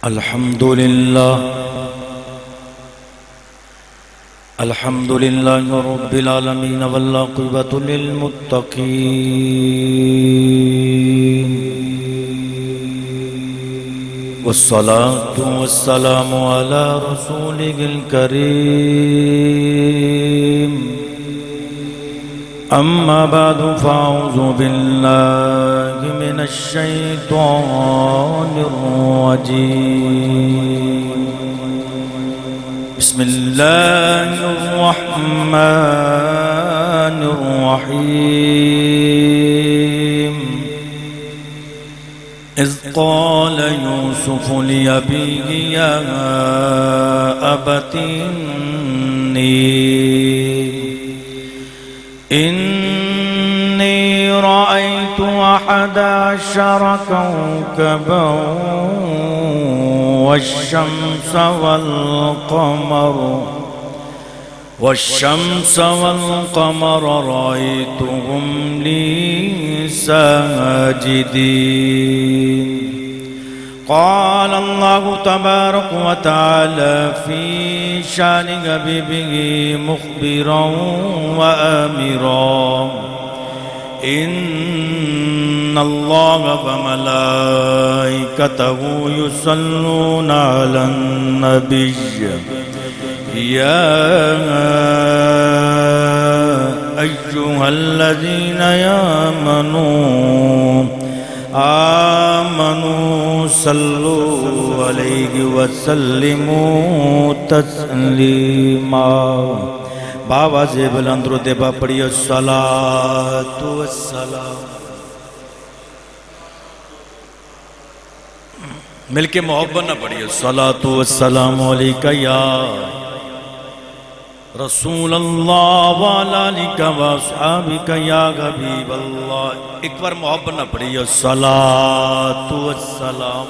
الحمد لله رب العالمين والعاقبة للمتقين والصلاة والسلام على رسوله الكريم أما بعد فأعوذ بالله من الشيطان الرجيم بسم الله الرحمن الرحيم إذ قال يوسف لأبيه يا أبت إني رأيت 11 كوكبا والشمس والقمر رأيتهم لي ساجدين قال الله تبارك وتعالى في شان حبيبه مخبرا وآمرا إن الله وملائكته يصلون على النبي يا أيها الذين آمنوا صلوا عليه وسلموا تسلیما بآواز بلند درود با پڑھی الصلاۃ والسلام مل کے محبت نہ پڑھی الصلاۃ والسلام علیک یا رسول اللہ وعلی آلک واصحابک یا حبیب اللہ ایک بار محبت نہ پڑھی الصلاۃ والسلام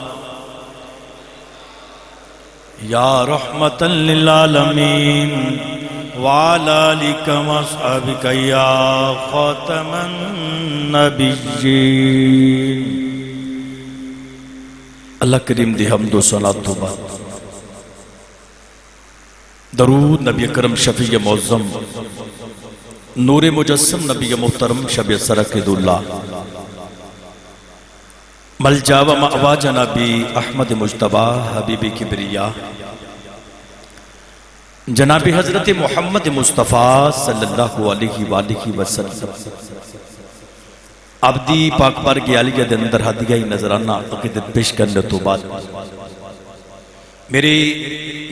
یا رحمتا للعالمین وعلی آلک واصحابک یا خاتم النبیین اللہ کریم دی حمد و صلاۃ و بعد درود نبی اکرم شفیع معظم نور مجسم نبی محترم شب سرکد اللہ ملجا و مأوا جنابی احمد مجتبی حبیب کبریا جنابی حضرت محمد مصطفیٰ صلی اللہ علیہ وآلہ وسلم عبدی پاک پار کی علیہ دے اندر ہدیہ نظرانہ عقیدت پیش کرنے تو بعد میرے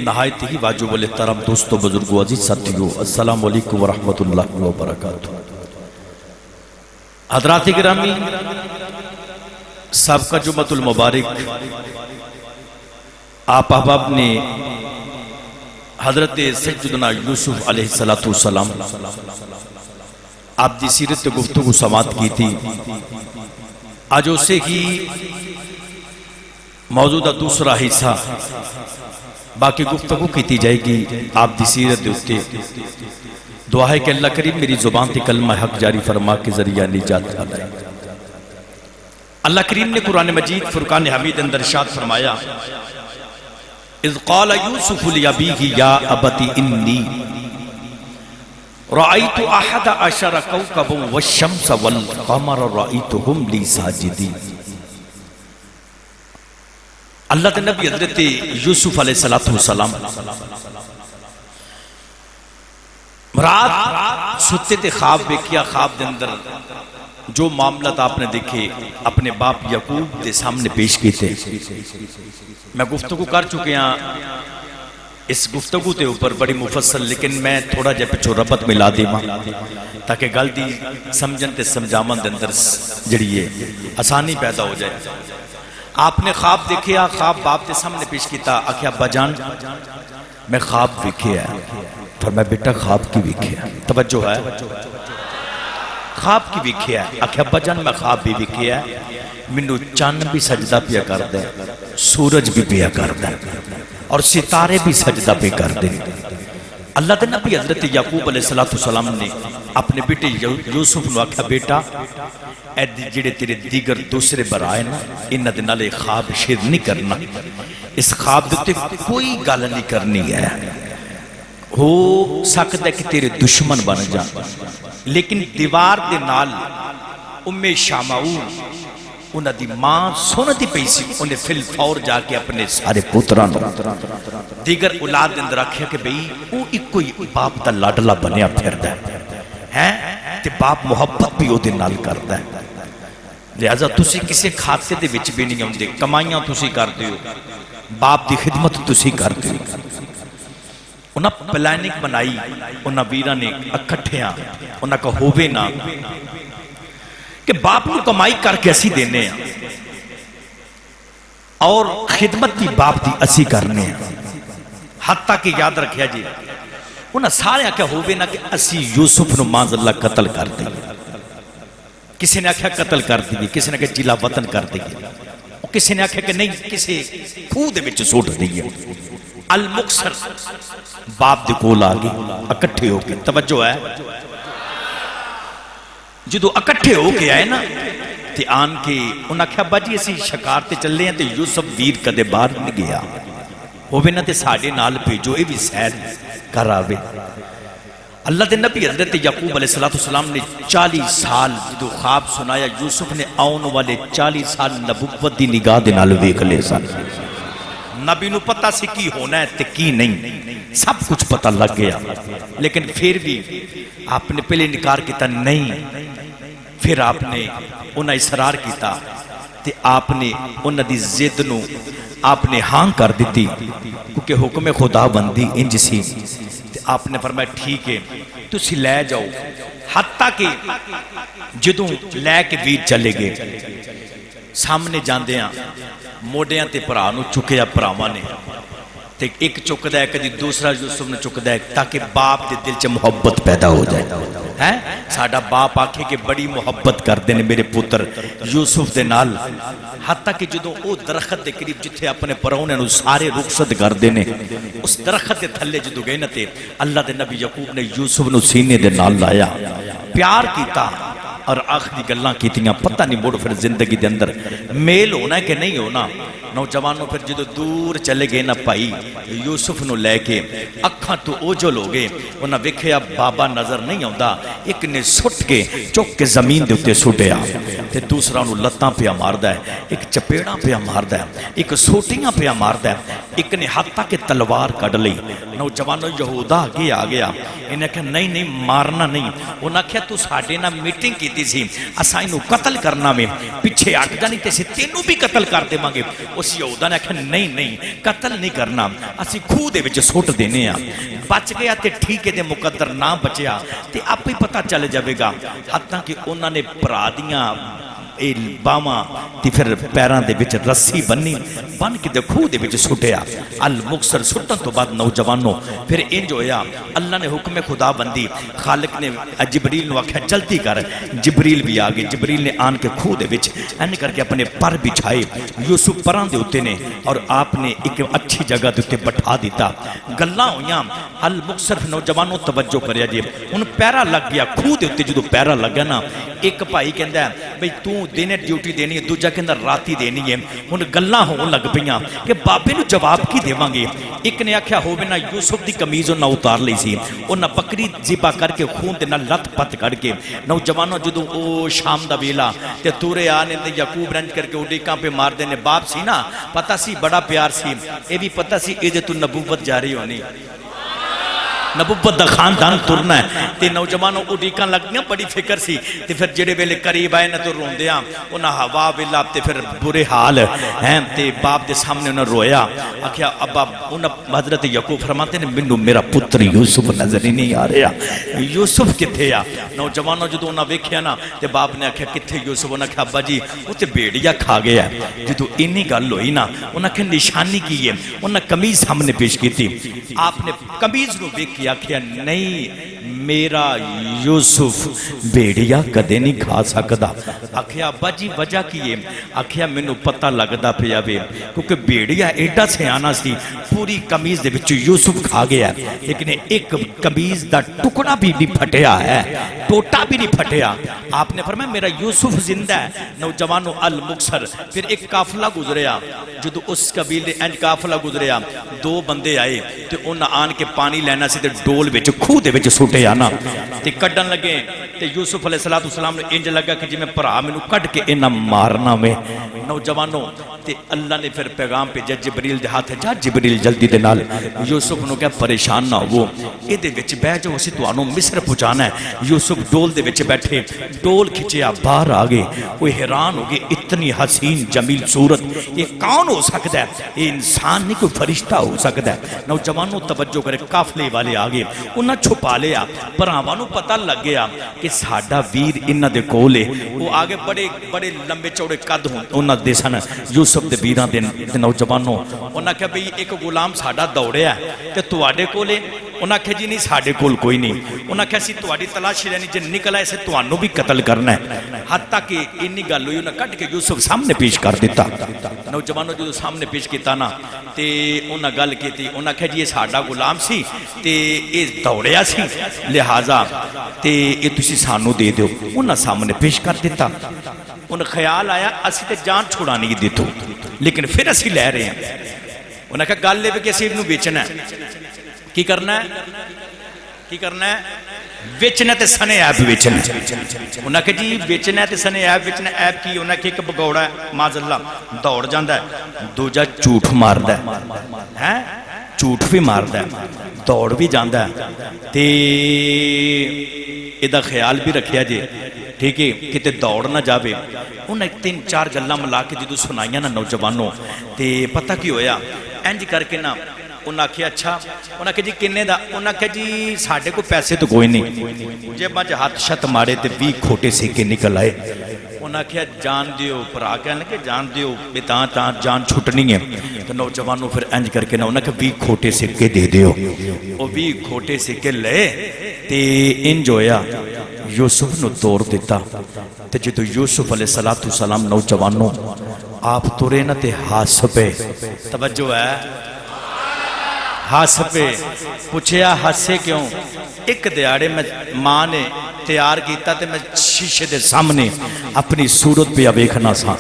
نہایت ہی واجب الاحترام دوستو بزرگو عزیز ساتھیو السلام علیکم ورحمت اللہ وبرکاتہ حضرات گرامی سابقہ جمعۃ المبارک آپ احباب نے حضرت سیدنا یوسف علیہ السلام آپ دی سیرت گفتگو سماعت کی تھی آج اسے ہی موجودہ دوسرا حصہ باقی گفتگو کی جائے گی آپ دی سیرت دیتے دعا ہے کہ اللہ کریم میری زبان تے کلمہ حق جاری فرما کے ذریعہ نجات عطائے اللہ کریم نے قرآن مجید فرقان حمید اندر ارشاد فرمایا اذ قال یوسف لأبیہ یا ابت انی رأیت 11 کوکبا والشمس والقمر رأیتهم لی ساجدین اللہ کے نبی حضرت یوسف علیہ السلام رات ستے تے خواب بیکیا خواب دے اندر جو معاملات آپ نے دیکھے اپنے باپ یعقوب دے سامنے پیش کی تھے میں گفتگو کر چکے ہیں اس گفتگو تے اوپر بڑی مفصل لیکن میں تھوڑا جے پچھو ربط ملا دے ماں تاکہ گل دی سمجھن تے سمجھامن دے اندر جڑیے آسانی پیدا ہو جائے آپ نے خواب دیکھیا خواب باپ دے سامنے پیش کیتا آکھیا ابا جان میں خواب دیکھیا فرمایا بیٹا خواب کی دیکھیا توجہ ہے خواب کی دیکھیا آکھیا ابا جان میں خواب بھی دیکھیا منو چاند بھی سجدہ پیا کر دے سورج بھی پیا کر دے اور ستارے بھی سجدہ پہ کر دے اللہ دے نبی حضرت یعقوب علیہ السلام نے اپنے بیٹے یوسف نے آکھا بیٹا اے جڑے تیرے دیگر دوسرے برائے نا انہ دے نالے خواب شیر نہیں کرنا اس خواب دے کوئی گل نہیں کرنی ہے، ہو سکتا ہے کہ تیرے دشمن بن جا، لیکن دیوار دے نال ام شامعون انہاں دی ماں سنتی پئی سی، انہیں فی الفور جا کے اپنے سارے پتراں دیگر اولاد دے اندر آکھیا کہ بھئی وہ ایک کوئی باپ دا لاڈلا بنیا پھردا ہے تے باپ محبت بھی او دے نال کردا ہے، لہذا تسی کسے کھاتے دے وچ بھی نہیں ہوندے، کمائیاں تسی کردے ہو، باپ دی خدمت تسی کردے ہو۔ انہاں پلاننگ بنائی، انہاں ویراں نے اکٹھیاں، انہاں کا ہووے نا کہ باپ کو کمائی کر کے اسی دینے ہیں اور خدمت کی باپ دی اسی کرنے ہیں، حتیٰ کہ یاد رکھیا جی انہاں سارے کیا ہووے نا کہ اسی یوسف نو معاذ اللہ قتل کر دیں، کسی نے آکھیا قتل کر دی، کسی نے آکھیا جلا وطن کر دی، کسی نے آکھیا کہ نہیں کسی کھو دے وچ سوٹ دی۔ المکسر باپ دے کول آگے اکٹھے ہو کے، توجہ ہے جدو اکٹھے ہو کے آئے نا تے آن کے انہاں کہا باجی اسی شکار تے چلے ہیں تے یوسف ویر کدے باہر نہیں گیا، ہووے نا تے ساڑے نال بھیجو، اے بھی سیر کر آوے۔ اللہ دے نبی حضرت یعقوب علیہ السلام نے 40 سال جدو خواب سنایا، یوسف نے آن والے 40 سال نبوت دی نگاہ دے نال ویکھ لے سن، نبی نو پتہ سی کی ہونا ہے تے کی نہیں، سب کچھ پتہ لگ گیا، لیکن پھر بھی آپ نے پہلے انکار کیتا نہیں، پھر آپ نے انہیں اصرار کیتا تے آپ نے انہیں دی زد نو آپ نے ہاں کر دیتی، کیونکہ حکم خدا بندی انج سی، تے آپ نے فرمایا ٹھیک ہے تسی لے جاؤ، حتیٰ کہ جدوں لے کے ویر چلے گئے سامنے جاندے ہیں موڈیاں تے پرانو چکیا پراواں نے تے ایک چکدا ہے کدی دوسرا یوسف نے چکدا ہے تاکہ باپ دے دل چ محبت پیدا ہو جائے ہیں، ساڈا باپ آکھے کہ بڑی محبت کردے نے میرے پتر یوسف دے نال، حتیٰ کہ جدوں او درخت دے قریب جتھے اپنے پراونے نو سارے رخصت کردے نے اس درخت دے تھلے جدوں گئے نا تے اللہ دے نبی یعقوب نے یوسف نو سینے دے نال لایا، پیار کیتا اور آخری گلاں کیتیاں، پتہ نہیں موڑ پھر زندگی دے اندر میل ہونا ہے کہ نہیں ہونا۔ نوجوانوں پھر جدو دور چلے گئے نا پائی یوسف نو لے کے اکھاں تو اوجل ہو گئے، انہاں ویکھیا بابا نظر نہیں آندا، ایک نے سٹ کے چک کے زمین دے اتے سٹیا تے دوسرا نو لتاں پہ ماردا ہے، ایک چپیڑاں پہ ماردا ہے، ایک سوٹیاں پہ ماردا ہے، ایک نے حتیٰ کہ تلوار کڈ لئی۔ نوجوانوں یہودا آگے آ گیا، انہیں کہا نہیں نہیں مارنا نہیں، انہاں کہا تو ساڈے نال میٹنگ کیتی سی اساں اینو قتل کرنا میں پیچھے ہٹ جانی تے سی تینوں بھی قتل کر دے مانگے، اس یہودا نے کہا نہیں نہیں قتل نہیں کرنا، اسی کھو دے وچ سٹ دینے ہاں، بچ گیا تے ٹھیک ہے تے مقدر نہ بچیا تے آپ ہی پتہ چل جاوے گا۔ حتیٰ کہ انہوں نے پرادیاں باواں تے پھر پیراں دے وچ رسی بنی بن کے کھو دے وچ سٹیا۔ المکسر سٹن تو بعد نوجوانوں پھر انج ہویا، اللہ نے حکم خدا بندی، خالق نے جبریل نو آکھیا جلدی کر، جبریل بھی آ گئے، جبریل نے آن کے کھو دے وچ این کر کے اپنے پر بچھائے، یوسف پراں دے اوتے نے اور آپ نے ایک اچھی جگہ دے اوتے بٹھا دیتا، گلاں ہویاں۔ المکسر نوجوانوں توجہ کریا جی، ان پیرا لگ گیا کھو دے اوتے، جدوں پیرا لگا نا ایک بھائی کہندا ہے بھئی تو دینے ڈیوٹی دینی ہے، دوجا کہندا راتی دینی ہے، ہن گلاں ہون لگ پیاں کہ بابے نو جواب کی دیواں گے۔ ایک نے آکھیا ہووے نا یوسف دی قمیض انہاں اتار لئی سی، انہاں بکری ذبح کر کے خون دے نال لت پت کر کے نوجوانوں جدوں او شام دا ویلا تے تورے آنے تے یعقوب رنج کر کے اڈیکاں پہ مار دینے، باپ سی نا پتہ سی بڑا پیار سی، اے بھی پتہ سی اے دے تو نبوت جاری ہونی، نبوت دا خاندان ترنا ہے تے نوجوانوں اڈیکاں لگ گیاں، بڑی فکر سی تے پھر جڑے ویلے قریب آئے نہ تو روندیاں انہاں ہوا ویلا تے پھر برے حال ہیں تے باپ دے سامنے انہاں رویا، آکھیا ابا انہاں حضرت یعقوب فرماتے نے مینوں میرا پتر یوسف نظر ہی نہیں آ رہا، یوسف کتھے آ؟ نوجوانوں جدوں انہاں ویکھیا نا تے باپ نے آکھیا کتھے یوسف؟ انہاں کہا ابا جی وہ تے بھیڑیا کھا گیا ہے۔ جدوں اینی گل ہوئی نا انہاں کہ نشانی کی ہے، انہاں قمیض سامنے پیش کیتی، آپ نے قمیض نو ویکھ کے آکھیا نہیں میرا یوسف بیڑیا کدے نہیں کھا سکدا. آکھیا ابا جی وجہ کی ہے؟ آکھیا مینوں پتہ لگدا پیا وے کیونکہ بیڑیا ایڈا سیانا سی پوری قمیض دے وچ یوسف کھا گیا لیکن ایک قمیض دا ٹکڑا بھی نہیں پھٹیا ہے, ٹوٹا بھی نہیں پھٹیا. آپ نے فرمایا میرا یوسف زندہ ہے. نوجوانو المکسر پھر ایک قافلہ گزریا, جدو اس قبیلے انج قافلہ گزریا دو بندے آئے تے انہاں آن کے پانی لینا سی تے ڈول وچ کھوہ دے وچ سٹے آنا تے کڈن لگے تے یوسف علیہ السلام نے انج لگا کہ جی میں بھرا مینوں کڈ کے انہاں مارنا میں. نوجوانو تے اللہ نے پھر پیغام بھیجا جبریل دے ہاتھ, جا جبریل جلدی دے نال یوسف نو کہ پریشان نہ ہو, اے دے وچ بیٹھ جاؤ اسی تانوں مصر پہنچانا ہے. یوسف ڈول دے وچ بیٹھے, ڈول کھچیا باہر آ گئے. وہ حیران ہو گئے اتنی حسین جمیل صورت یہ کون ہو سکتا ہے؟ یہ انسان نہیں کوئی فرشتہ ہو سکتا ہے. نوجوانوں توجہ کرے, قافلے والے آ گئے, انہاں چھپا لیا. بھراواں پتہ لگ گیا کہ ساڈا ویر انہاں دے کول ہے. وہ آگے بڑے بڑے لمبے چوڑے قد ہون انہاں دے سن یوسف دے ویراں دے. نوجوانوں انہاں کہا بھئی ایک غلام ساڈا دوڑیا ہے تے تواڈے کول ہے؟ انہاں کہا جی نہیں ساڈے کول کوئی نہیں. انہاں کہا سی تواڈی تلاشی لینی, جے نکل آئے سے تانوں بھی قتل کرنا ہے. حتیٰ کہ انی گل ہوئی انہاں کٹ کے یوسف سامنے پیش کر دیتا. نوجوانوں جو سامنے پیش کیتا نا تے انہاں گل کیتی, انہاں کہا جی یہ ساڈا غلام سی تے یہ دوڑیا سی لہذا تے یہ تسی سانوں دے دیو. انہاں سامنے پیش کر دیتا. انہاں خیال آیا اسی تے جان چھوڑانی کی دیتو لیکن پھر اسی لے رہے ہیں. انہاں کہا گل لے بھی کہ اسی انہوں بیچنا ہے. کی کرنا ہے؟ کی کرنا ہے؟ بیچنا تے سنے عیب بیچنا. انہاں کہ جی بیچنا تے سنے عیب بیچنا. عیب کی؟ انہاں کہ ایک بگوڑا ہے معاذ اللہ دوڑ جاندا ہے, دوجا جھوٹ ماردا ہے, جھوٹ بھی ماردا ہے, دوڑ بھی جاندا ہے تے ایدا خیال بھی رکھیا جے ٹھیک ہے کتے دوڑ نہ جاوے. انہیں تین چار گلاں ملا کے جدو سنائیاں نا نوجوانوں تے پتہ کی ہویا انج کر کے نا انہاں کہا اچھا. انہاں کہا جی کنے دا؟ انہاں کہا جی ساڑھے کو پیسے تو کوئی نہیں. جب مجھے ہاتھ شت مارے تے 20 کھوٹے سکے نکل آئے. انہاں کہا جان دیو, پر آ کہنے لگے جان دیو بے تاں جان چھٹنی ہے. تو نوجوانوں پھر انج کر کے نا انہاں کہا 20 کھوٹے سکے دے دیو. وہ 20 کھوٹے سکے لے تے انج ہویا یوسف نو توڑ دیتا. تے جدو یوسف علیہ السلام نوجوانوں آپ تورے نا تے ہاسپے, توجہ ہے, ہاسپے. پوچھیا ہاسے کیوں؟ ایک دیاڑے میں ماں نے تیار کیتا تے میں شیشے دے سامنے اپنی صورت پہ ویکھنا سا.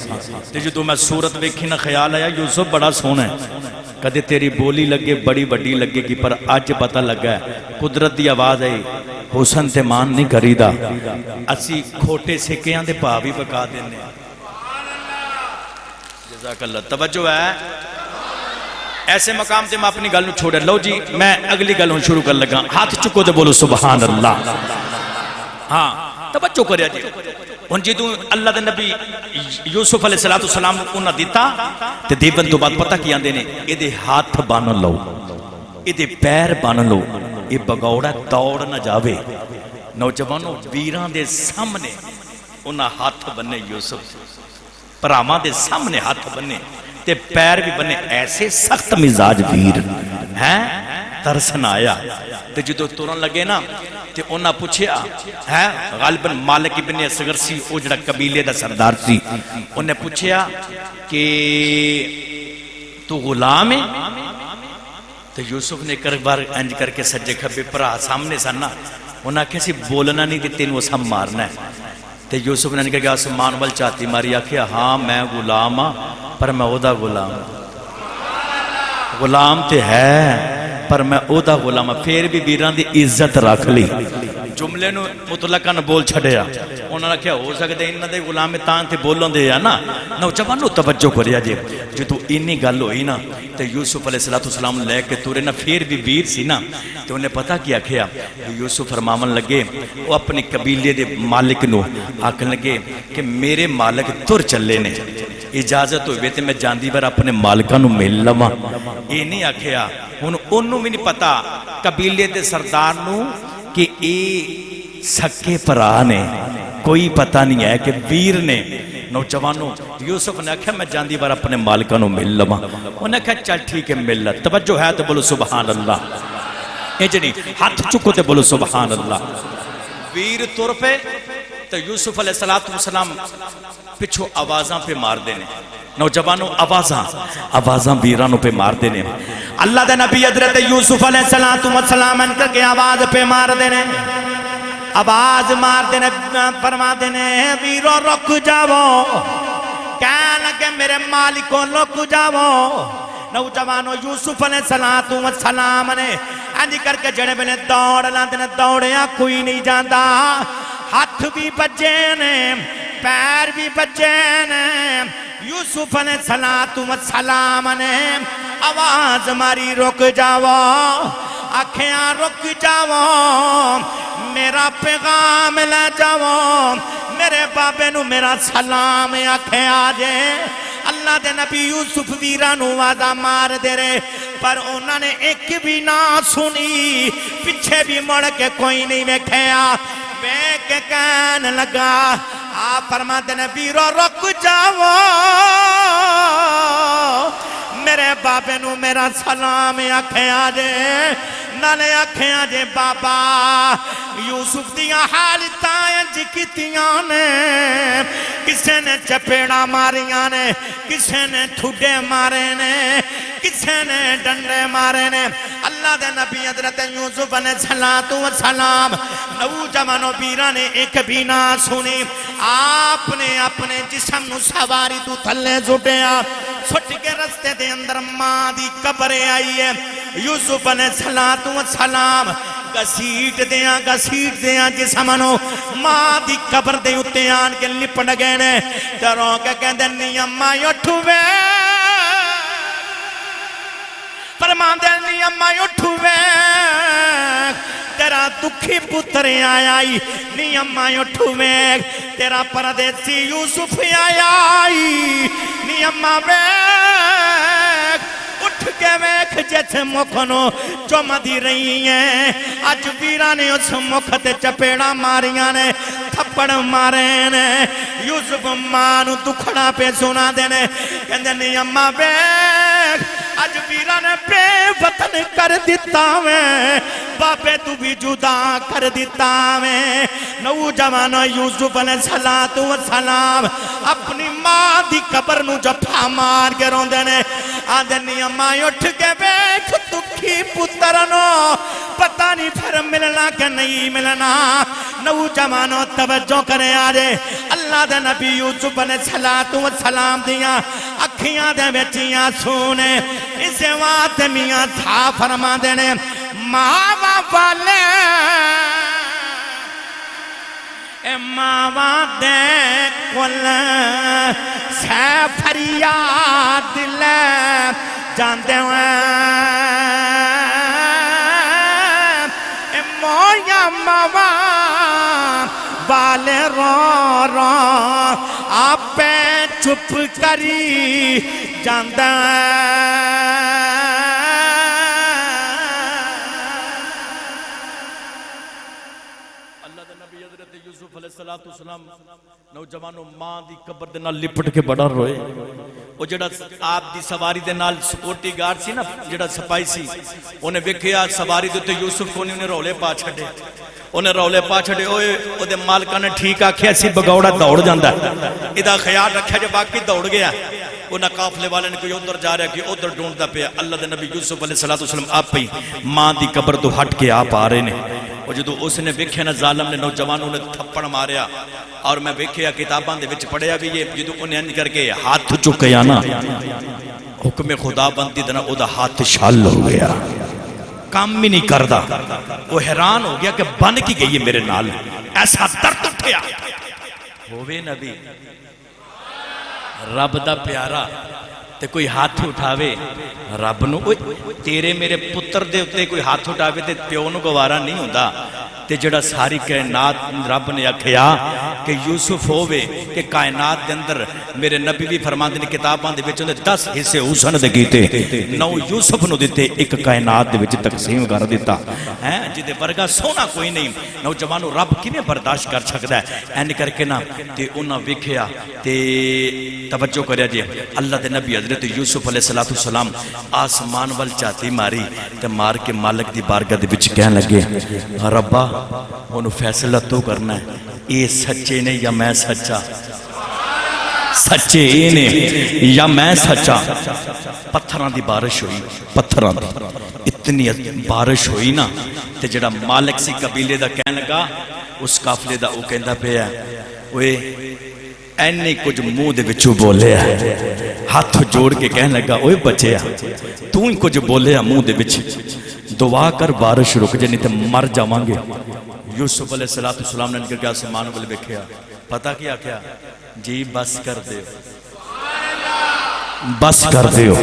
تے جدو میں صورت ویکھی نا خیال آیا یوسف بڑا سونا ہے. کدے تیری بولی لگے بڑی بڑی لگے گی پر آج پتہ لگا ہے قدرت دی آواز آئی حسن تے مان نہیں کریدا. اسی کھوٹے سکیاں دے پا بھی بکا دینے. جزاک اللہ. توجہ ہے ایسے مقام تے میں اپنی گل نو چھوڑے. لو جی میں اگلی گلوں شروع کر لگا. ہاتھ چکو تے بولو سبحان اللہ. ہاں توجہ کریا جی. ان جدوں اللہ دے نبی یوسف علیہ السلام انہاں دیتا تے دیون تو بعد پتہ کی آندے نے اے دے ہاتھ بن لو, اے دے پیر بن لو, یہ بگوڑا دوڑ نہ جاوے. نوجوانوں ویراں دے سامنے انہاں ہاتھ بننے یوسف, پراواں دے سامنے ہاتھ بننے تے پیر بھی بننے. ایسے سخت مزاج ویر ہیں, ترسن آیا. تے جدو تورن لگے نا تے انہاں پوچھیا ہے غالباً مالک ابن اصغر سی او جڑا قبیلے دا سردار سی. انہیں پوچھیا کہ تو غلام ہے؟ تو یوسف نے ایک بار انج کر کے سجے کھبے پرا سامنے سننا. انہاں کسی بولنا نہیں کہ تینوں سم مارنا ہے. تو یوسف نے کہا کہ آسمان وال چاہتی ماری. آکھیا ہاں میں غلام ہاں پر میں او دا غلام, غلام تے ہے پر میں او دا غلام. پھر بھی ویران دی عزت رکھ لی. جملے نو مطلقاً بول چھڑیا. انہوں نے کہا ہو سکتے انہوں نے غلام تان تے بولوں دے یا نا. نوجوانوں توجہ کریا جی. جدو انی گل ہوئی نا تو یوسف علیہ السلام لے کے تورے نا پھر بھی ویر سی نا. تو انہیں پتہ کیا کھیا یوسف فرماون لگے وہ اپنی قبیلے دے مالک نو آکھن لگے کہ میرے مالک تر چلے نے, اجازت ہوئے تے میں جاندی بار اپنے مالکاں نو مل لواں. یہ نہیں آکھیا انہوں بھی نہیں پتا قبیلے دے سردار نو کہ اے سکے پرا نے, کوئی پتہ نہیں ہے کہ ویر نے. نوجوانوں یوسف نے کہا میں جاندی بار اپنے مالکاں نو مل لواں. انہیں کہا چل ٹھیک ہے مل. توجہ ہے تو بولو سبحان اللہ. اجنی ہاتھ چکو تے بولو سبحان اللہ. ویر تر پہ تو یوسف علیہ السلام پچھو آوازاں پہ مار دینے. نوجوانوں آوازاں ویرانوں پہ مار دینے. اللہ دے نبی حضرت یوسف علیہ السلام انکر کے آواز پہ مار دینے. آواز مار دینے فرما دینے ویرو رک جاؤ. کہنے لگے میرے مالکوں رک جاؤ. نوجوانوں یوسف علیہ السلام نے انجی کر کے جڑے میں نے دوڑ لاندنے دوڑیا کوئی نہیں جاندہ. ہاتھ بھی بجے نے پیر بھی بجے نے. یوسف علیہ السلام نے آواز ماری رک جاؤ آنکھیں رک جاؤ میرا پیغام لے جاؤ میرے بابے نو میرا سلام آنکھیں آجے. اللہ دے نبی یوسف ویرانو آوازہ مار دے رہے پر انہوں نے ایک بھی نہ سنی. پیچھے بھی مڑ کے کوئی نہیں ویکھیا. بیک کہنے لگا آپ فرماتے ہیں ویرو رک جاؤ میرے بابے نو میرا سلام آنکھیں آجے. نالے آنکھیں آجے بابا یوسف دیاں حالتائیں جکتیاں نے. کسے نے چپیڑا ماریاں نے کسے نے تھوڑے مارے نے کسے نے ڈنڈے مارے نے. اللہ دے نبی حضرت یوسف علیہ السلام نوجوانوں بیران نے ایک بھی نہ سنی. آپ نے اپنے جسم نو سواری تو تھلے زٹیا سٹ کے رستے دے اندر ماں دی قبرے آئی ہے. یوسف علیہ السلام گسیٹ دیاں جسمانو ماں دی قبر دے اتے آن کے لپٹ گئے نے. تروں کے کہندے نہیں اماں اٹھوے فرمان دے نہیں اماں اٹھوے تیرا دکھی پتر آئی نہیں اماں اٹھوے تیرا پردیسی یوسف آئی نہیں اماں بیک اٹھ کے ویکھ جیسے مکھنو چومدی رہی ہیں. آج ویرانے اس مکھتے چپیڑا ماریاں نے تھپڑ مارے نے. یوسف مانو دکھڑا پہ سنا دینے کہندے نہیں اماں بیک آج ویرانے بے وطن کر دیتا میں بابے تو بھی جدا کر دیتا میں. نوجوان یوسف علیہ السلام اپنی ماں دی قبر نو جپا مار کے رون دینے آدھے نہیں اماں اٹھ کے بیک دکھی پترنو پتہ نہیں پھر ملنا کہ نہیں ملنا. نوجوانوں توجہ کریں آجے اللہ دے نبی یوسف علیہ السلام دیاں اکھیاں دے بیچیاں سونے اسے وات میاں تھا فرما دینے ماں والے اے ماں دے کل سے فریاد لے جاندے ہوئے اے مویا ماں والے رو آپ پہ چپ کری جاندے السلام نوجوانوں ماں دی قبر دے نال لپٹ کے بڑا روئے. وہ جڑا آپ دی سواری دے نال سپورٹی گارڈ سی نا جڑا سپائی سی انہیں ویکھیا سواری دے تے یوسف کو انہیں رولے پا چھڑے اوئے او دے مالکہ نے ٹھیک آکھیا سی بگوڑا دوڑ جاندہ ادھا خیال رکھیا جو باقی دوڑ گیا. انہیں قافلے والے نے کوئی ادھر جا رہا کہ ادھر ڈھونڈتا پہ اللہ دے نبی یوسف علیہ السلام آپ پہ ماں دی قبر تو ہٹ کے آپ آ رہے نے. اور جدو اس نے ویکھیا نا ظالم نے نوجوانوں نے تھپڑ ماریا اور میں ویکھیا کتاباں دے وچ پڑھیا بھی یہ جدو انہیں انج کر کے ہاتھ چکیا نا حکم خدا بندی دنا او دا ہاتھ شال ہو گیا کام بھی نہیں کردہ. وہ حیران ہو گیا کہ بن کی گئی ہے میرے نال ایسا درد اٹھیا ہووے نبی رب دا پیارا تے کوئی ہاتھ اٹھاوے رب نو تیرے میرے پتر دے اتے کوئی ہاتھ اٹھاوے تے پیو نو گوارا نہیں ہوندہ تے جڑا ساری کائنات رب نے آکھیا کہ یوسف ہووے کہ کائنات دے اندر میرے نبی بھی فرماندے نے کتاباں دے وچ 10 حصے حسن دے کیتے 9 یوسف نو دتے ایک کائنات دے وچ تقسیم کر دیتا ہے جدے ورگا سونا کوئی نہیں نوجوانو رب کیویں برداشت کر سکدا ہے این کر کے نا تے انہاں ویکھیا تے توجہ کریا جی اللہ دے نبی حضرت یوسف علیہ السلام آسمان وال چاتی ماری تے مار کے مالک دی بارگاہ دے وچ کہن لگے ربا انہوں فیصلہ تو کرنا ہے یہ سچے نے یا میں سچا سچے نے یا میں سچا پتھراں دی بارش ہوئی پتھراں دی اتنی بارش ہوئی نا تے جڑا مالک سی قبیلے دا کہنے لگا اس قافلے دا او کہندا پیا اوئے اینی کچھ منہ دے وچوں بولیا ہاتھ جوڑ کے کہنے لگا اوئے بچیا تو ہی کچھ بولیا منہ دے وچ دعا کر بارش رک جائے نہیں تے مر جاواں گے یوسف علیہ السلام نے نکل کے آسمان والے دیکھا پتہ کیا کیا جی بس کر دیو بس کر دیو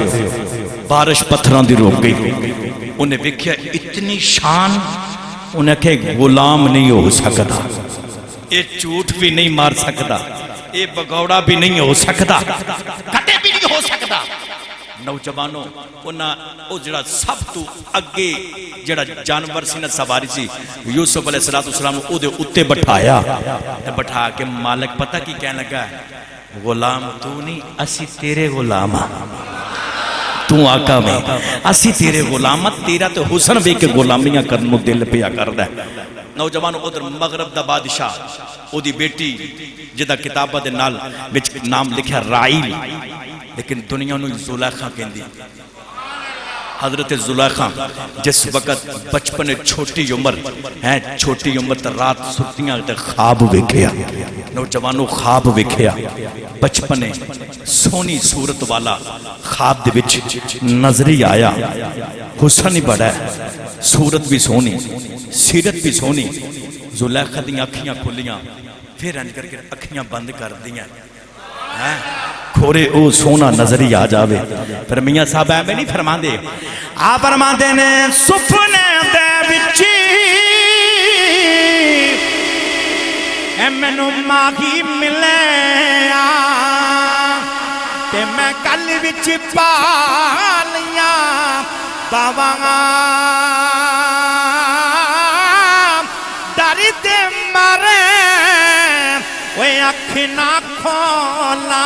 بارش پتھراں دی روک گئی انہیں دیکھا اتنی شان انہیں کہ غلام نہیں ہو سکتا یہ جھوٹ بھی نہیں مار سکتا یہ بگوڑا بھی نہیں ہو سکتا کٹے بھی نہیں ہو سکتا نوجوانوں او جڑا سب تو اگے جڑا جانور سی نہ سواری سی یوسف علیہ السلام او دے اتے بٹھایا بٹھا کے مالک پتہ کی کہنے لگا غلام تو نہیں اسی تیرے غلام تو آقا میں اسی تیرے غلامت تیرا تو حسن بھی کہ غلامیاں کرنو دل پیا کردا ہے نوجوانوں ادھر مغرب دا بادشاہ او دی بیٹی جدا کتابہ دے نال وچ نام لکھا رائل لیکن دنیا نو زلیخا کہندی حضرت زلیخا جس وقت بچپن چھوٹی عمر ہے چھوٹی عمر تا رات سرتیاں تے خواب ویکھیا نوجوانوں خواب ویکھیا بچپن سونی صورت والا خواب دے وچ نظری آیا حسن ہی بڑا ہے صورت بھی سونی سیرت بھی سونی زلیخا دی اکھیاں کھلیاں پھر انج کر کے اکھیاں بند کر دیاں کھورے او سونا نظری آ جاوے پر میاں صاحب ہے میں نہیں فرما دے آ فرما دے نے سپنے دے وچی اے مینوں ماہی ملے تے میں کل وچ پالیاں باواں ڈر دے مارے وے اکھ نہ کھولا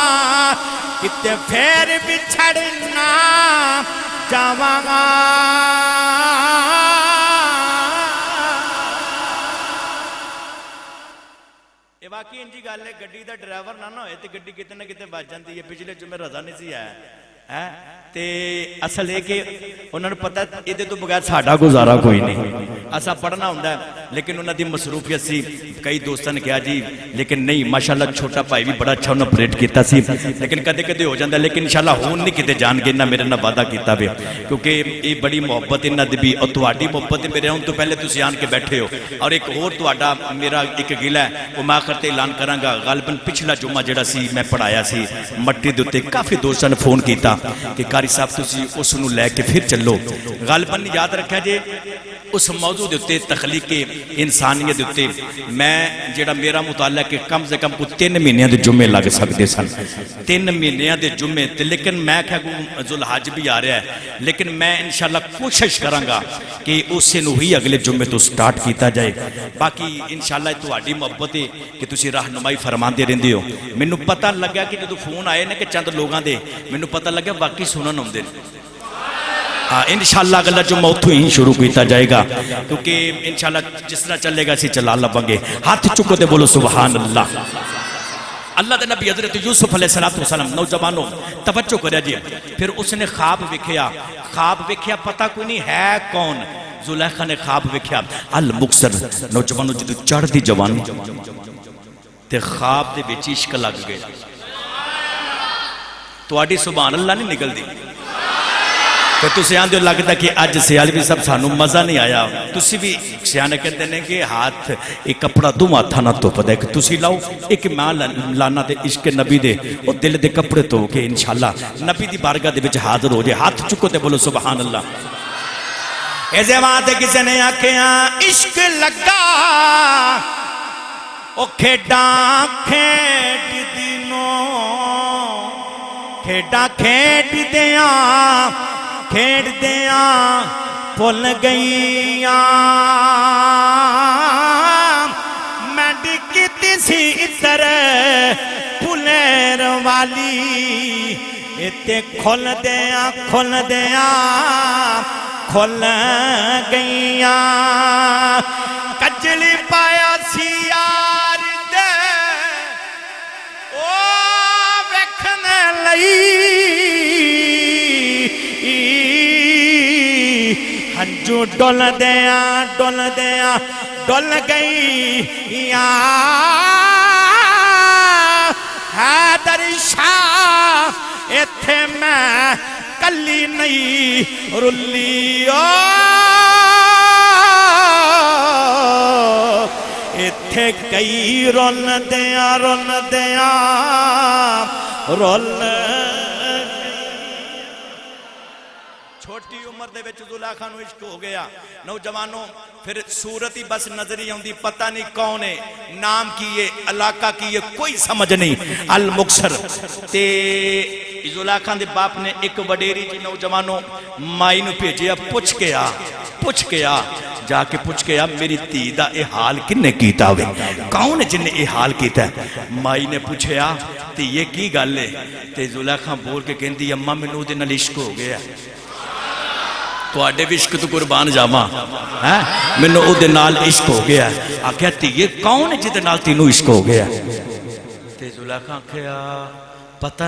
کتے پھر بچھڑنا جاواں یہ واقعی انجی گل ہے گڈی دا ڈرائیور نہ ہوئے تے گڈی کتے نہ کتے بچ جاندی ہے پچھلے جمعے رضا نہیں سی ہے تے اصل ہے کہ انہوں نے پتا ہے یہ تو بغیر ساڑھا گزارا کوئی نہیں ایسا پڑھنا ہوندہ ہے لیکن انہوں نے مصروفیت سی کئی دوستوں نے کہا جی لیکن نہیں ماشاءاللہ چھوٹا بھائی بھی بڑا اچھا انہوں پریٹ کیتا سی لیکن کدے کدے ہو جاندہ لیکن انشاءاللہ ہون نہیں کتے جان کے انہوں میرے نہ وعدہ کیتا بھی کیونکہ یہ بڑی محبت انہوں دی بھی اور تواڈی محبت میرے ہوں تو پہلے تسی آن کے بیٹھے ہو اور ایک اور تواڈا میرا ایک گلہ ہے وہ میں آخر تے اعلان کراں گا غالباً پچھلا جمعہ جڑا سی میں پڑھایا سی مٹی دوتے کافی دوستوں نے فون کیتا کہ قاری صاحب تسی اس نو لے کے پھر چلو غالباً یاد رکھا جے اس موضوع دیتے تخلیق انسانیت دیتے میں جڑا میرا مطالعہ کہ کم سے کم 3 مہینے دے جمعے لگ سکتے سن 3 مہینے دے جمعے لیکن میں کہا ذوالحج بھی آ رہا ہے لیکن میں انشاءاللہ کوشش کراں گا کہ اسے نو ہی اگلے جمعے تو سٹارٹ کیتا جائے باقی انشاءاللہ تہاڈی محبت ہے کہ تسی رہنمائی فرماندے رہندے ہو مینوں پتہ لگا کہ جدوں فون آئے نا کہ چند لوگاں دے مینوں پتہ لگا واقعی سنن ہوندے انشاءاللہ اگلا جمعہ اتھو ہی شروع کیتا جائے گا کیونکہ انشاءاللہ جس طرح چلے گا اسی چلا لبیں گے ہاتھ چکو دے بولو سبحان اللہ اللہ دے نبی حضرت یوسف علیہ السلام نوجوانوں توجہ کریا جی پھر اس نے خواب ویکھیا پتہ کوئی نہیں ہے کون زلیخا نے خواب ویکھیا المقصر نوجوانوں جدو چڑھ دی جوانی تے خواب دے وچ عشق لگ گئے تواڈی سبحان اللہ نہیں نکل دی تو تسی آن دیو لگتا کہ آج سیال بھی سب سانو مزہ نہیں آیا تسی بھی سیانے کہتے ہیں کہ ہاتھ ایک کپڑا دو ماتھا نہ تو پتا ہے کہ تسی لاؤ ایک ماں لانا دے عشق نبی دے اور دل دے کپڑے تو کہ انشاءاللہ نبی دی بارگاہ دے بچ حاضر ہو جائے ہاتھ چکو تے بولو سبحان اللہ ایسے وہاں تے کسی نے آکھیاں عشق لگا او کھیڈاں کھیڈ دینوں کھیڈاں کھیڈ دیاں پھل گئیاں میں ڈکتی سی ادھر پھلیر والی اتے کھل دیاں کھل گئیاں کجلی پایا سی یار دے او ویکھنے لئی ہنجو ڈول گئیاں حیدر شاہ ایتھے میں کلی نہیں رلی ایتھے کئی رول دیاں چھوٹی عمر دے وچ زلیخا نو عشق ہو گیا نوجوانوں پھر صورت ہی بس نظری ہوندی پتہ نہیں کون ہے نام کی ہے علاقہ کی ہے کوئی سمجھ نہیں المکسر تے زلیخا دے باپ نے ایک وڈیری جی نوجوانوں مائی نو بھیجیا پوچھ کے آ جا کے پوچھ کے آ میری تھی دا اے حال کنے کیتا ہوئے کون ہے جن نے اے حال کیتا ہے مائی نے پوچھیا تے یہ کی گل ہے تے زلیخا بول کے کہندی اماں مینوں دے نال عشق ہو گیا تو آڈے بھی عشق تو قربان جاما مینوں او دے نال عشق ہو گیا آکھیا تی یہ کون ہے جدے نال تینوں عشق ہو گیا تے زلیخا آکھیا پتہ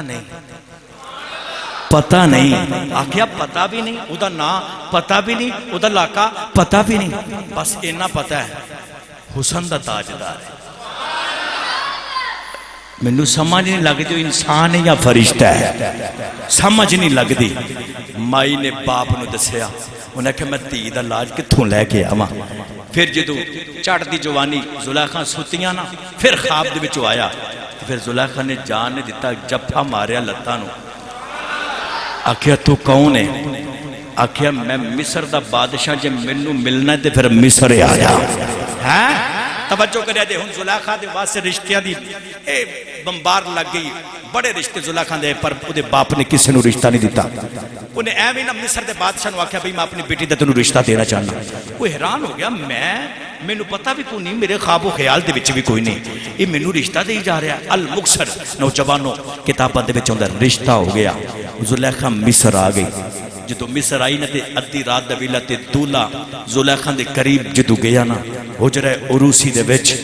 نہیں آکھیا پتہ بھی نہیں او دا نا پتہ بھی نہیں او دا علاقہ پتہ بھی نہیں بس اینا پتہ ہے حسن دا تاجدار ہے مینوں سمجھ نہیں لگ دی انسان ہے یا فرشتہ ہے سمجھ نہیں لگ دی مائی نے باپ نو دسیا انہیں کہ میں تی دا لاج کتھوں لے کے آواں پھر جدو چڑھ دی جوانی زلیخا ستیاں نا پھر خواب دے وچوں آیا پھر زلیخا نے جان نے دیتا جپا ماریا لتاں نو آکھیا تو کون ہے آکھیا میں مصر دا بادشاہ جے مینوں ملنا ہے تے پھر مصر آیا توجہ کریا دے ہن زلیخا دے واسطے رشتیاں دی بمبار لگ گئی بڑے رشتے زلیخا دے پر دے باپ نے کسی نو رشتہ نہیں دیتا انہیں ایویں نہ مصر دے بادشاہ نو آکھیا بھئی میں اپنی بیٹی دا تینوں رشتہ دینا چاہنا وہ حیران ہو گیا مینوں پتہ بھی کوئی نہیں میرے خواب و خیال دے وچ بھی کوئی نہیں یہ مینوں رشتہ دے جا رہا ہے المکسر نوجوانوں کتاباں دے وچ ہوندا رشتہ ہو گیا زلیخا مصر آ گئی جدو مصر آئی نا تے ادھی رات دا ویلا تے دولا زلیخا دے قریب جدو گیا نا حجرہ عروسی دے وچ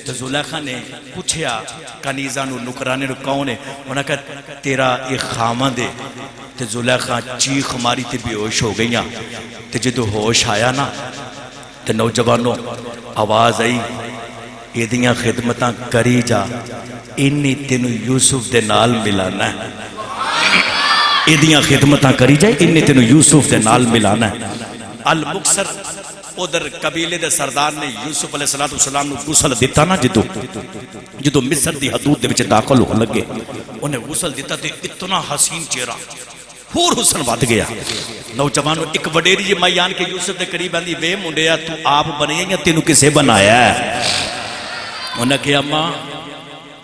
تو زلیخا نے پوچھیا کنیزہ نو نکرانے نو کون ہے انہاں کہا تیرا ایک خامن دے تے زلیخا چیخ ماری تے بے ہوش ہو گئیاں تے جدو ہوش آیا نا تے نوجوانوں آواز آئی ایدیاں خدمتاں کری جا انی تینو یوسف دے نال ملانا ہے ایدیاں خدمتاں کری جائے انہیں تینوں یوسف دے نال ملانا ہے المکسر ادھر قبیلے دے سردار نے یوسف علیہ السلام نے غسل دیتا نا جدو مصر دی حدود دے وچ داخل ہو لگے انہیں غسل دیتا تے اتنا حسین چہرہ پور حسن ود گیا نوجوانوں ایک وڈیری جی مائی آن کے یوسف دے قریب آندی وے منڈیا تو آپ بنے یا تینوں کسے بنایا ہے انہیں کہا اماں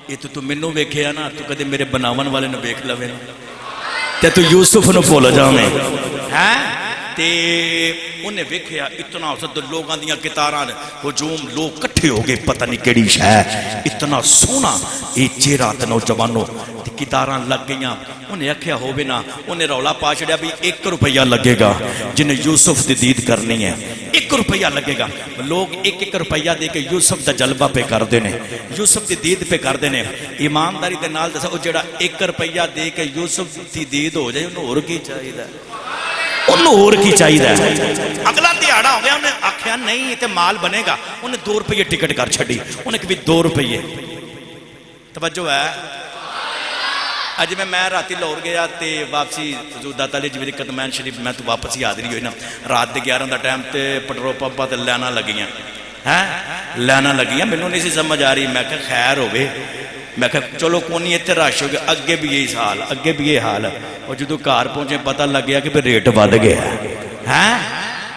یہ تو منوں ویکھیا نا تو کدے میرے بناون والے نے ویکھ لوے نا تے تو یوسف نو بھول جاویں تے انہیں ویکھیا اتنا حسد لوگاں دیاں کتاراں ہجوم لوگ کٹھے ہو گئے پتہ نہیں کیڑی شے اتنا سونا یہ چہرہ تے نوجوانوں تے کتاراں لگ گئیاں انہیں آکھیا ہووے نا انہیں رولا پا چھڑیا بھی 1 روپیہ لگے گا جنہیں یوسف دی دید کرنی ہے 1 روپیہ لگے گا لوگ 1 روپیہ دے کے یوسف دا جلبہ پہ کر دینے یوسف دی دید پہ کر دینے ایمانداری دے نال دسا وہ جڑا 1 روپیہ دے کے یوسف دی دید ہو جائے انہوں اور کی چاہیے اگلا دیہڑا ہو گیا انہیں آکھیا نہیں یہ تے مال بنے گا انہیں 2 روپیہ ٹکٹ کر چھڑی انہیں کہ بھی 2 روپیہ توجہ ہے اج میں راتی لاہور گیا تے واپسی حضور داتا علی جبری قدمین شریف میں تو واپس ہی حاضری ہوئی نا رات دے 11 دا ٹائم تے پٹرول پمپا تے لینا لگیاں مینوں نہیں سی سمجھ آ رہی میں کہ خیر ہوگے میں کہ چلو کونی اتنے رش ہو گیا اگے بھی یہی حال اور جدو گھر پہنچے پتہ لگ گیا کہ ریٹ ود گیا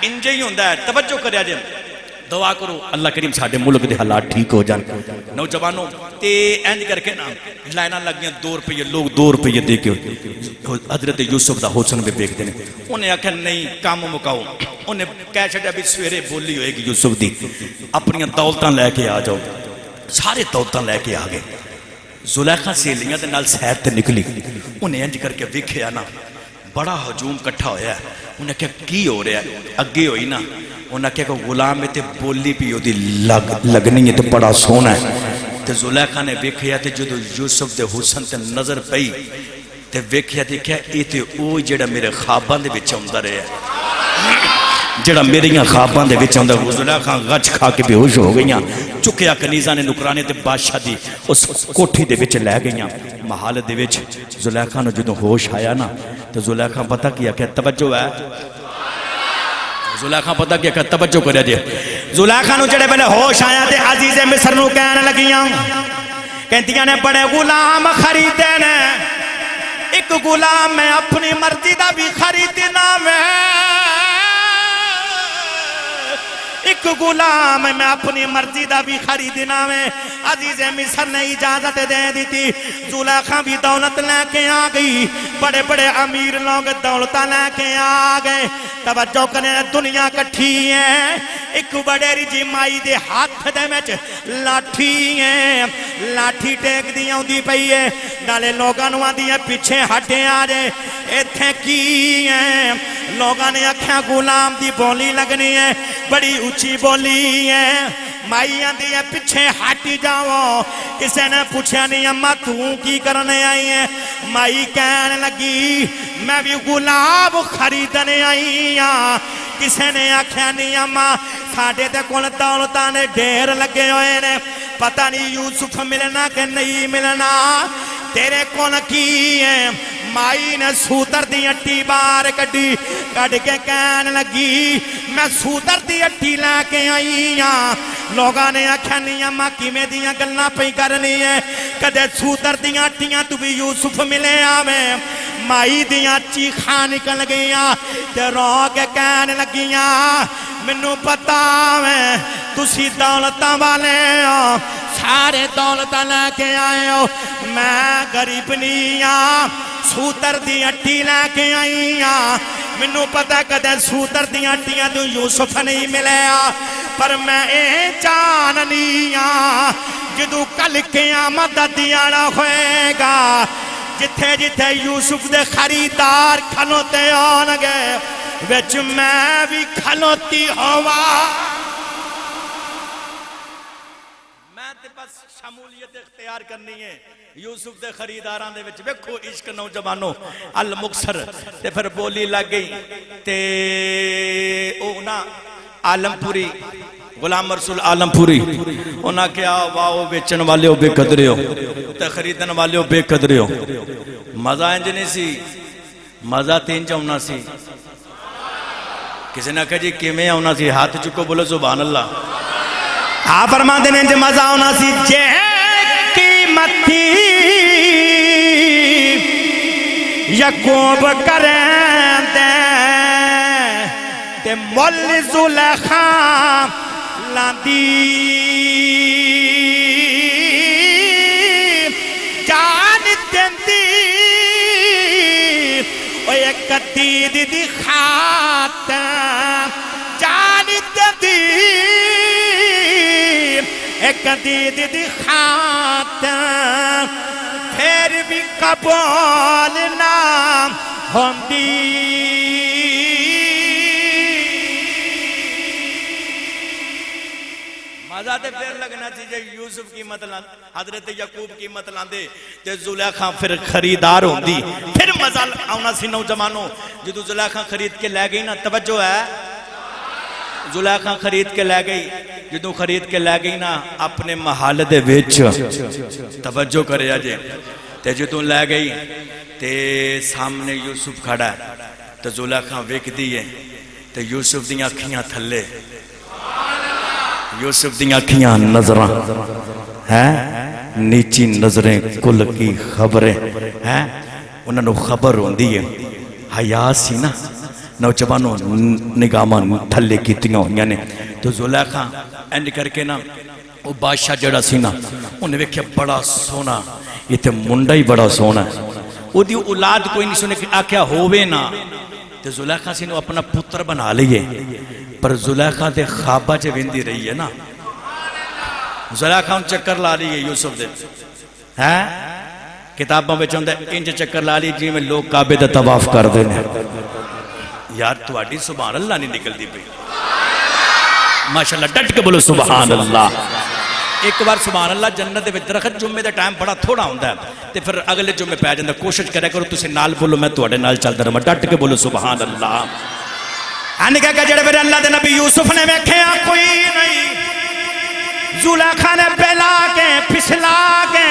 انجے ہی ہوندا ہے توجہ کریا جے دعا کرو اللہ کریم ساڈے ملک دے حالات ٹھیک ہو جان نوجوانوں تے اینج کر کے نا لائنہ لگ گیا 2 روپے لوگ 2 روپے دے کے حضرت یوسف دا حسن بھی دیکھتے ہیں انہیں آکھا نہیں کام مکاؤ انہیں کہہ چھڑیا بھی سویرے بولی ہوئے گی یوسف دی اپنی دولتاں لے کے آ جاؤ سارے دولتاں لے کے آ گئے زلیخا سہیلیاں دے نال سیر تے نکلی انہیں اینج کر کے ویکھیا نا بڑا ہجوم کٹھا ہویا ہے انہیں کہا کی ہو رہا ہے اگے ہوئی نا انہیں کہا کہ غلام تے بولی پی ہوتی لگنی ہے تے بڑا سونا ہے تے زلیخا نے ویکھیا تے جو یوسف دے حسن تے نظر پئی تے ویکھیا تے کیا اے تے اوہ جڑا میرے خواباں دے وچ آندا رہیا جڑا میریاں خواباں دے وچ آندا زلیخا غچ کھا کے بے ہوش ہو گئیاں چکیا کنیزہ نے نکرانے تے بادشاہ دی اس کوٹھی دے وچ لے گئیاں محال دے وچ زلیخا نو جدوں ہوش آیا نا تو زلیخا پتہ کیا کہ توجہ ہے زلیخا پتہ کیا کہ توجہ کریا جی زلیخا نو جڑے پہلے ہوش آیا تے عزیز مصر نو کہنے لگیاں کہتیاں نے بڑے غلام خریدے نے ایک غلام میں اپنی مرضی دا بھی خریدنا میں ایک غلام میں اپنی مرضی دا بھی خریدنا میں عزیز مصر نے اجازت دے دی تھی زلیخا بھی دولت لے کے آ گئی بڑے بڑے امیر لوگ دولت لے کے آ گئے توجہ کرنے دنیا کٹھی ہے ایک بڑے رجی مائی دے ہاتھ دے میں لاٹھی ہے لاٹھی ٹیک دیا ہوں دی پئی ہے نالے لوگاں نوان دیا پیچھے ہٹے آ جائے ایتھے کی ہے لوگاں نے اکھیاں غلام دی بولی لگنی ہے بڑی اچھی بولی ہے مائی آندی ہے پیچھے ہٹی جاؤ کسے نے پوچھا نہیں اماں تو کی کرنے آئی ہے مائی کہنے لگی میں بھی غلام خریدنے آئی ہاں کسے نے آکھیا نہیں اماں ساڑھے تے کول دولتاں نے ڈھیر لگے ہوئے نے پتہ نہیں یوسف ملنا کہ نہیں ملنا تیرے کون کی ہے مائی نے سوتر دی اٹھی بار کڑی کڑ کے کہنے لگی میں سوتر دی اٹھی لے کے آئی ہاں لوگاں نے آکھیا نہیں اماں کی میں دیاں گلنا پئی کرنی ہے کدے سوتر دی اٹھیاں تو بھی یوسف ملے آویں مائی دیاں چیخاں نکل گئیاں تے رو کے کہنے لگیاں منو پتا میں تسی دولتاں والے ہو سارے دولتاں لے کے آئے ہو میں غریب نہیں ہاں سوتر دی اٹھی لے کے آئی ہاں منو پتا کدے سوتر دی اٹھیاں تو یوسف نہیں ملے پر میں اے جاننی ہاں جدو کل قیامت دیانا ہوئے گا جتھے جتھے یوسف دے خریدار کھلوتے آنگے وچ میں بھی کھلوتی ہوا میں تے بس شمولیت اختیار کرنی ہے یوسف دے خریداران دے وچ ویکھو عشق نوجوانوں المکسر تے پھر بولی لگ گئی تے او نا عالم پوری غلام رسول عالم پوری انہاں کیا واؤ بیچن والے ہو بے قدرے ہو تے خریدن والے ہو بے قدرے ہو مزہ انج نہیں سی مزہ تین جاؤنا سی کسی نے کہا جی کیمیں آنا سی ہاتھ چکو بولو سبحان اللہ آپ فرمان دینے جو مزہ آنا سی جے قیمتی یقوب کریں دے تے مول زلیخا لاندی جان دیندی او ایک دید دی خاتم جان دیندی ایک دید دی خاتم پھر بھی قبول نام ہوندی مزہ تے پھر لگنا چاہیے یوسف کی مطلب حضرت یعقوب کی مطلب دے تے زلیخا پھر خریدار ہوندی پھر مزہ آنا سی نوجوانوں جدو زلیخا خرید کے لے گئی نا توجہ ہے زلیخا خرید کے لے گئی جدو خرید کے لے گئی نا اپنے محل دے وچ توجہ کرے آجے تے جدو لے گئی تے سامنے یوسف کھڑا ہے تے زلیخا ویک دیئے تے یوسف دیاں اکھیاں تھلے یوسف دیاں اکھیاں نظراں ہیں نیچی نظریں کل کی خبریں ہیں انہوں نے خبر ہوندی ہے حیا سی نا نوجوانوں نگاہاں تھلے کیتیاں ہوئیاں نے تو زلیخا اینڈ کر کے نا وہ بادشاہ جڑا سی نا انہیں ویکھیا بڑا سونا یہ تے منڈا ہی بڑا سونا ہے وہ دی اولاد کوئی نہیں سنے کہ آکھیا ہووے نا تو زلیخا سی نے اپنا پتر بنا لئے پر زلیخا دے خوابہ جے ویندی رہی ہے نا زلیخا ان چکر لا لی ہے یوسف دے کتابوں میں چاہتا ہے انج چکر لا لی جی میں لوگ کعبے دا طواف کر دینے یار تو آڈی سبحان اللہ نہیں نکل دی پہ ماشاءاللہ ڈٹ کے بولو سبحان اللہ ایک بار سبحان اللہ جنت دے درخت جمعے دا ٹائم بڑا تھوڑا ہوندہ ہے تے پھر اگلے جمعے پہ جاندہ کوشش کرے کرو تُسے نال بولو میں تو آڈے نال چلتا رہا ڈٹ کے بولو سبحان اللہ آنے کہا کہ جڑے میرے اللہ دے نبی یوسف نے میں کوئی نہیں زلیخا نے پہلا کے پھسلا کے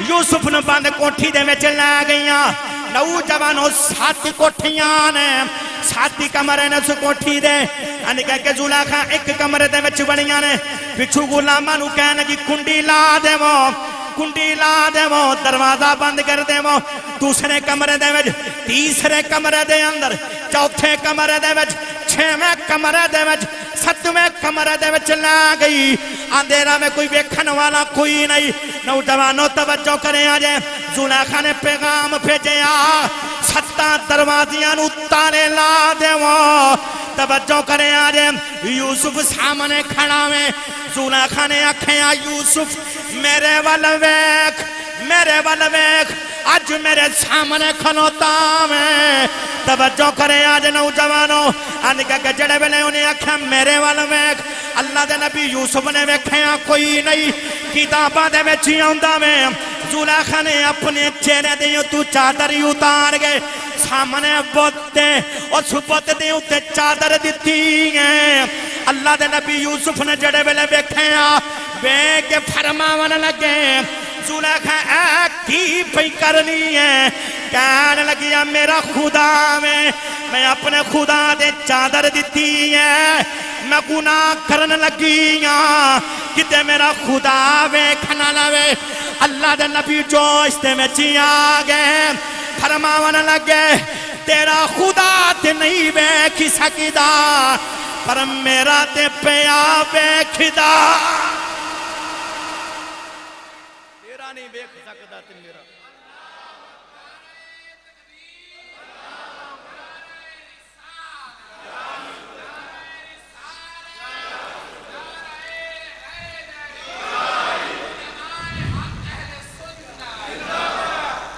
یوسف نے باندھ کوٹھی دے میں چلنا گئیاں نوجوانوں ساتھی کوٹھیاں نے ساتھی کمرے نے اس کوٹھی دے آنے کہا کہ زلیخا ایک کمرے دے وچ بڑیاں نے پچھو غلاماں نو کہنے کی کنڈی لا دے وہ دروازہ بند کر دے وہ دوسرے کمرے دے وچ تیسرے کمرے دے اندر چوتھے کمرے دے وچ چھویں کمرے دے وچ ستویں کمرے دے وچ لا گئی اندھیرا میں کوئی ویکھن والا کوئی نہیں نوجوانوں توجہ کریں آجے زلیخا نے پیغام بھیجیا 7 دروازیاں نو تالے لا دے وہ توجہ کریں آجے یوسف سامنے کھڑا میں زلیخا نے آکھیا یوسف میرے والویک آج میرے سامنے کھلوتا میں توجہ کریں آج نوجوانوں آنکہ کہ جڑے بلے انہیں آکھا میرے والویک اللہ دے نبی یوسف نے ویکھیا کوئی نہیں کتابہ دے ویچی آندہ میں زلیخا نے اپنے چہرے دیوں تو چادر اتار گئے سامنے بوتے اور سپوت دیوں تے چادر دیتی ہیں اللہ دے نبی یوسف نے جڑے بلے ویکھیا ویک فرماون لگے زلیخا ایک کی پہی کرنی ہے کہنے لگیا میرا خدا میں اپنے خدا دے چادر دیتی ہے میں گناہ کرن لگیاں کتے میرا خدا ویکھنا لوے اللہ دے نبی جوش تے میں چیا گئے فرماون لگے تیرا خدا تے نہیں ویکھی سکدا پر میرا تے پیا ویکھدا تیرا نہیں ویکھ سکدا تے میرا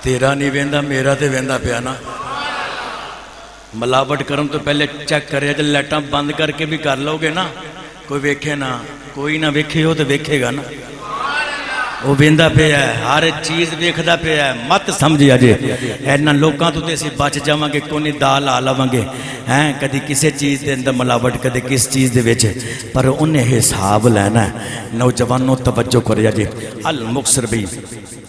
تیرا نہیں ویندہ میرا تے ویندہ پیا نا ملاوٹ کرم تو پہلے چیک کرے جل لیٹاں بند کر کے بھی کر لو گے نا کوئی ویکھے نا کوئی نہ ویکھے ہو تو ویکھے گا نا وہ ویندہ پیا ہے ہر چیز ویکھدا پیا ہے مت سمجھیا جے اینا لوکاں تو تیسی بچ جاواں گے کونی دال آلاواں گے کدی کسے چیز دے اندر ملاوٹ کدی کس چیز دے ویچے پر انہیں حساب لینا ہے نوجوانوں توجہ کریا جے المقصر بھی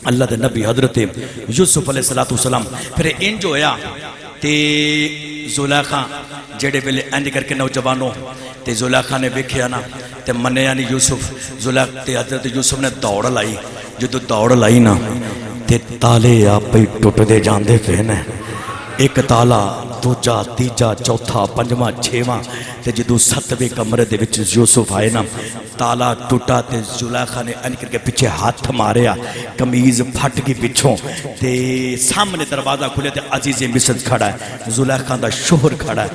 اللہ دے نبی حضرت یوسف علیہ السلام پھر انج ہویا تے زلیخا جڑے ویلے انج کر کے نوجوانوں تے زلیخا نے ویکھیا نا تے منے یعنی یوسف زلیخا تے حضرت یوسف نے دوڑ لائی جدو دوڑ لائی نا تے تالے آپ پہ ٹوٹ دے جان دے پہنے ایک تالا دوجا تیجا چوتھا پنجواں چھواں تے جدو 7ویں کمرے دے وچ یوسف آئے نا تالا ٹوٹا تے زلیخا نے ان کر کے پیچھے ہاتھ ماریا کمیز پھٹ کی پچھوں تے سامنے دروازہ کھلے تے عزیز مصر کھڑا ہے زلیخا دا شوہر کھڑا ہے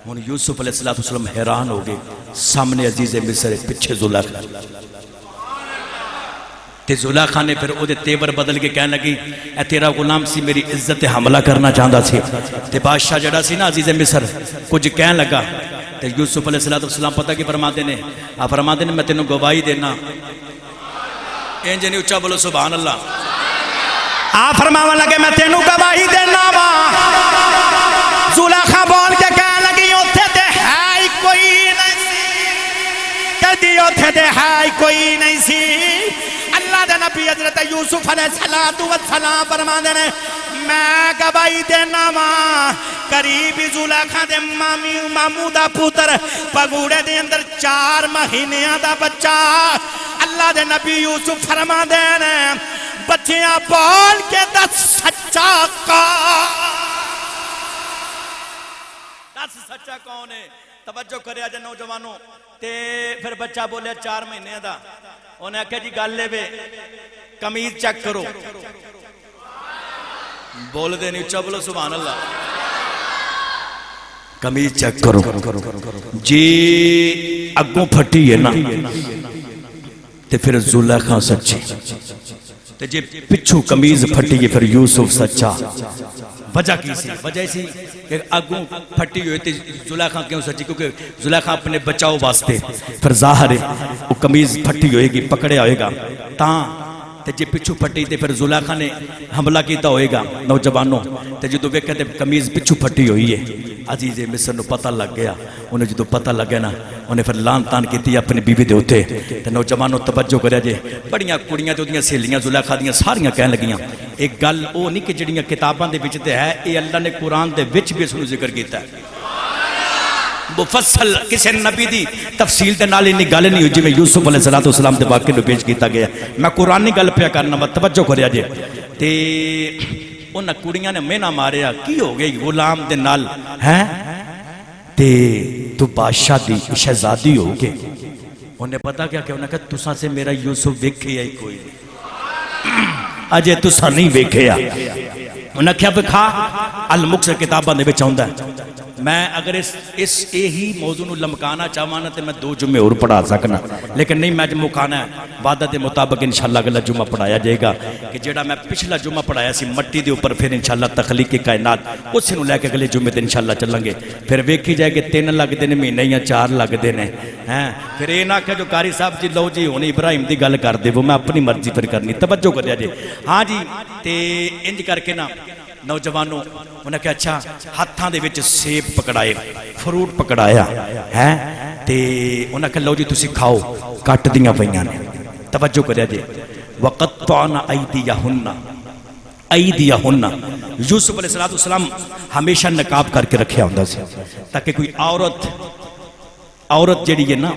ہن یوسف علیہ السلام حیران ہو گئے سامنے عزیز مصر پیچھے زلیخا تے زلیخا نے پھر او دے تیور بدل کے کہنے لگی اے تیرا غلام سی میری عزت حملہ کرنا چاہتا سی تے بادشاہ جڑا سی نا عزیز مصر کچھ کہنے لگا تے یوسف علیہ السلام پتہ کی فرماتے نے فرماتے نے میں تینوں گواہی دینا انج نہیں اچھا بولو سبحان اللہ فرماون لگے میں تینوں گواہی دینا وا زلیخا بول کے کہنے لگی اوتھے تے ہے کوئی نہیں سی کدی اوتھے تے ہے کوئی نہیں سی اللہ دے نبی حضرت یوسف علیہ السلام فرماندے نے میں گواہی دینا وا قریبی زلیخا دے مامو دا پوتر پگوڑے دے اندر 4 مہینیاں دا بچہ اللہ دے نبی یوسف فرماندے نے بچیاں بول کے دس سچا کا دس سچا کون ہے؟ توجہ کریا جے نوجوانوں تے پھر بچہ بولیا 4 مہینے دا انہیں کہا جی گل لے بے قمیض چیک کرو بول دے نہیں چبلو سبحان اللہ قمیض چیک کرو جی اگوں پھٹی ہے نا تے پھر زلیخا سچی تے جی پچھو قمیض پھٹی ہے پھر یوسف سچا وجہ کی سی وجہ سی کہ اگوں پھٹی ہوئی تھی زلیخا کیوں سچی کیونکہ زلیخا اپنے بچاؤ واسطے پھر ظاہر ہے وہ قمیض پھٹی ہوئے گی پکڑے ہوئے گا تاں تے جی پچھو پھٹی تے پھر زلیخا نے حملہ کیتا ہوئے گا نوجوانوں تے جدو ویکھے تے قمیض پچھو پھٹی ہوئی ہے عزیز مصر نو پتہ لگ گیا انہیں جدو پتہ لگے نا انہیں پھر لان تان کیتی اپنی بیوی دے ہوتے تے نوجوانوں توجہ کریا جے بڑیاں کڑیاں جو دیاں سہیلیاں زلیخا دیاں ساریاں کہنے لگیاں ایک گل او نہیں کہ جڑیاں کتاباں دے وچ تے ہے اے اللہ نے قرآن دے وچ بھی اس نو ذکر کیتا ہے مفصل کسی نبی دی تفصیل دے نال انہی گل نہیں ہوئی جی میں یوسف علیہ السلام دے واقعے نو پیش کیتا گیا میں قرآن نہیں گل پیا کرنا توجہ کریا جے تے انہاں کڑیاں نے مینا ماریا کی ہو گئی غلام دے نال ہیں تے تو بادشاہ دی شہزادی ہو گئے انہیں پتا کیا کہ انہیں کہا تساں سے میرا یوسف ویکھے یا کوئی اجے تساں نہیں ویکھے یا انہیں کیا بکھا المقصر کتاباں دے وچ ہوندا ہے میں اگر اس یہی موضوع نو لمکانا چاہوانا تے میں 2 جمعے اور پڑھا سکنا لیکن نہیں میں جو مکانا ہے وعدہ دے مطابق انشاءاللہ اگلا جمعہ پڑھایا جائے گا کہ جیڑا میں پچھلا جمعہ پڑھایا سی مٹی دے اوپر پھر انشاءاللہ تخلیق کائنات اس سے نو لے کے اگلے جمعے تے انشاءاللہ چلیں گے پھر ویکھی جائے کہ 3 لگ دینے مہینے یا 4 لگ دینے پھر اے نہ کہ جو قاری صاحب جی لو جی ہونی ابراہیم دی گل کر دے وہ میں اپنی مرضی پر کرنی توجہ کر دیا جی ہاں جی تے انج کر کے نا نوجوانوں انہیں کہا اچھا ہاتھاں دے وچ سیب پکڑائے فروٹ پکڑایا ہے تے انہیں کہا لو جی تسی کھاؤ کٹ دیاں پئیاں نے توجہ کریا جی وقطعن ایدیہن یوسف علیہ السلام ہمیشہ نقاب کر کے رکھیا ہوندا سی تاکہ کوئی عورت جڑی ہے نا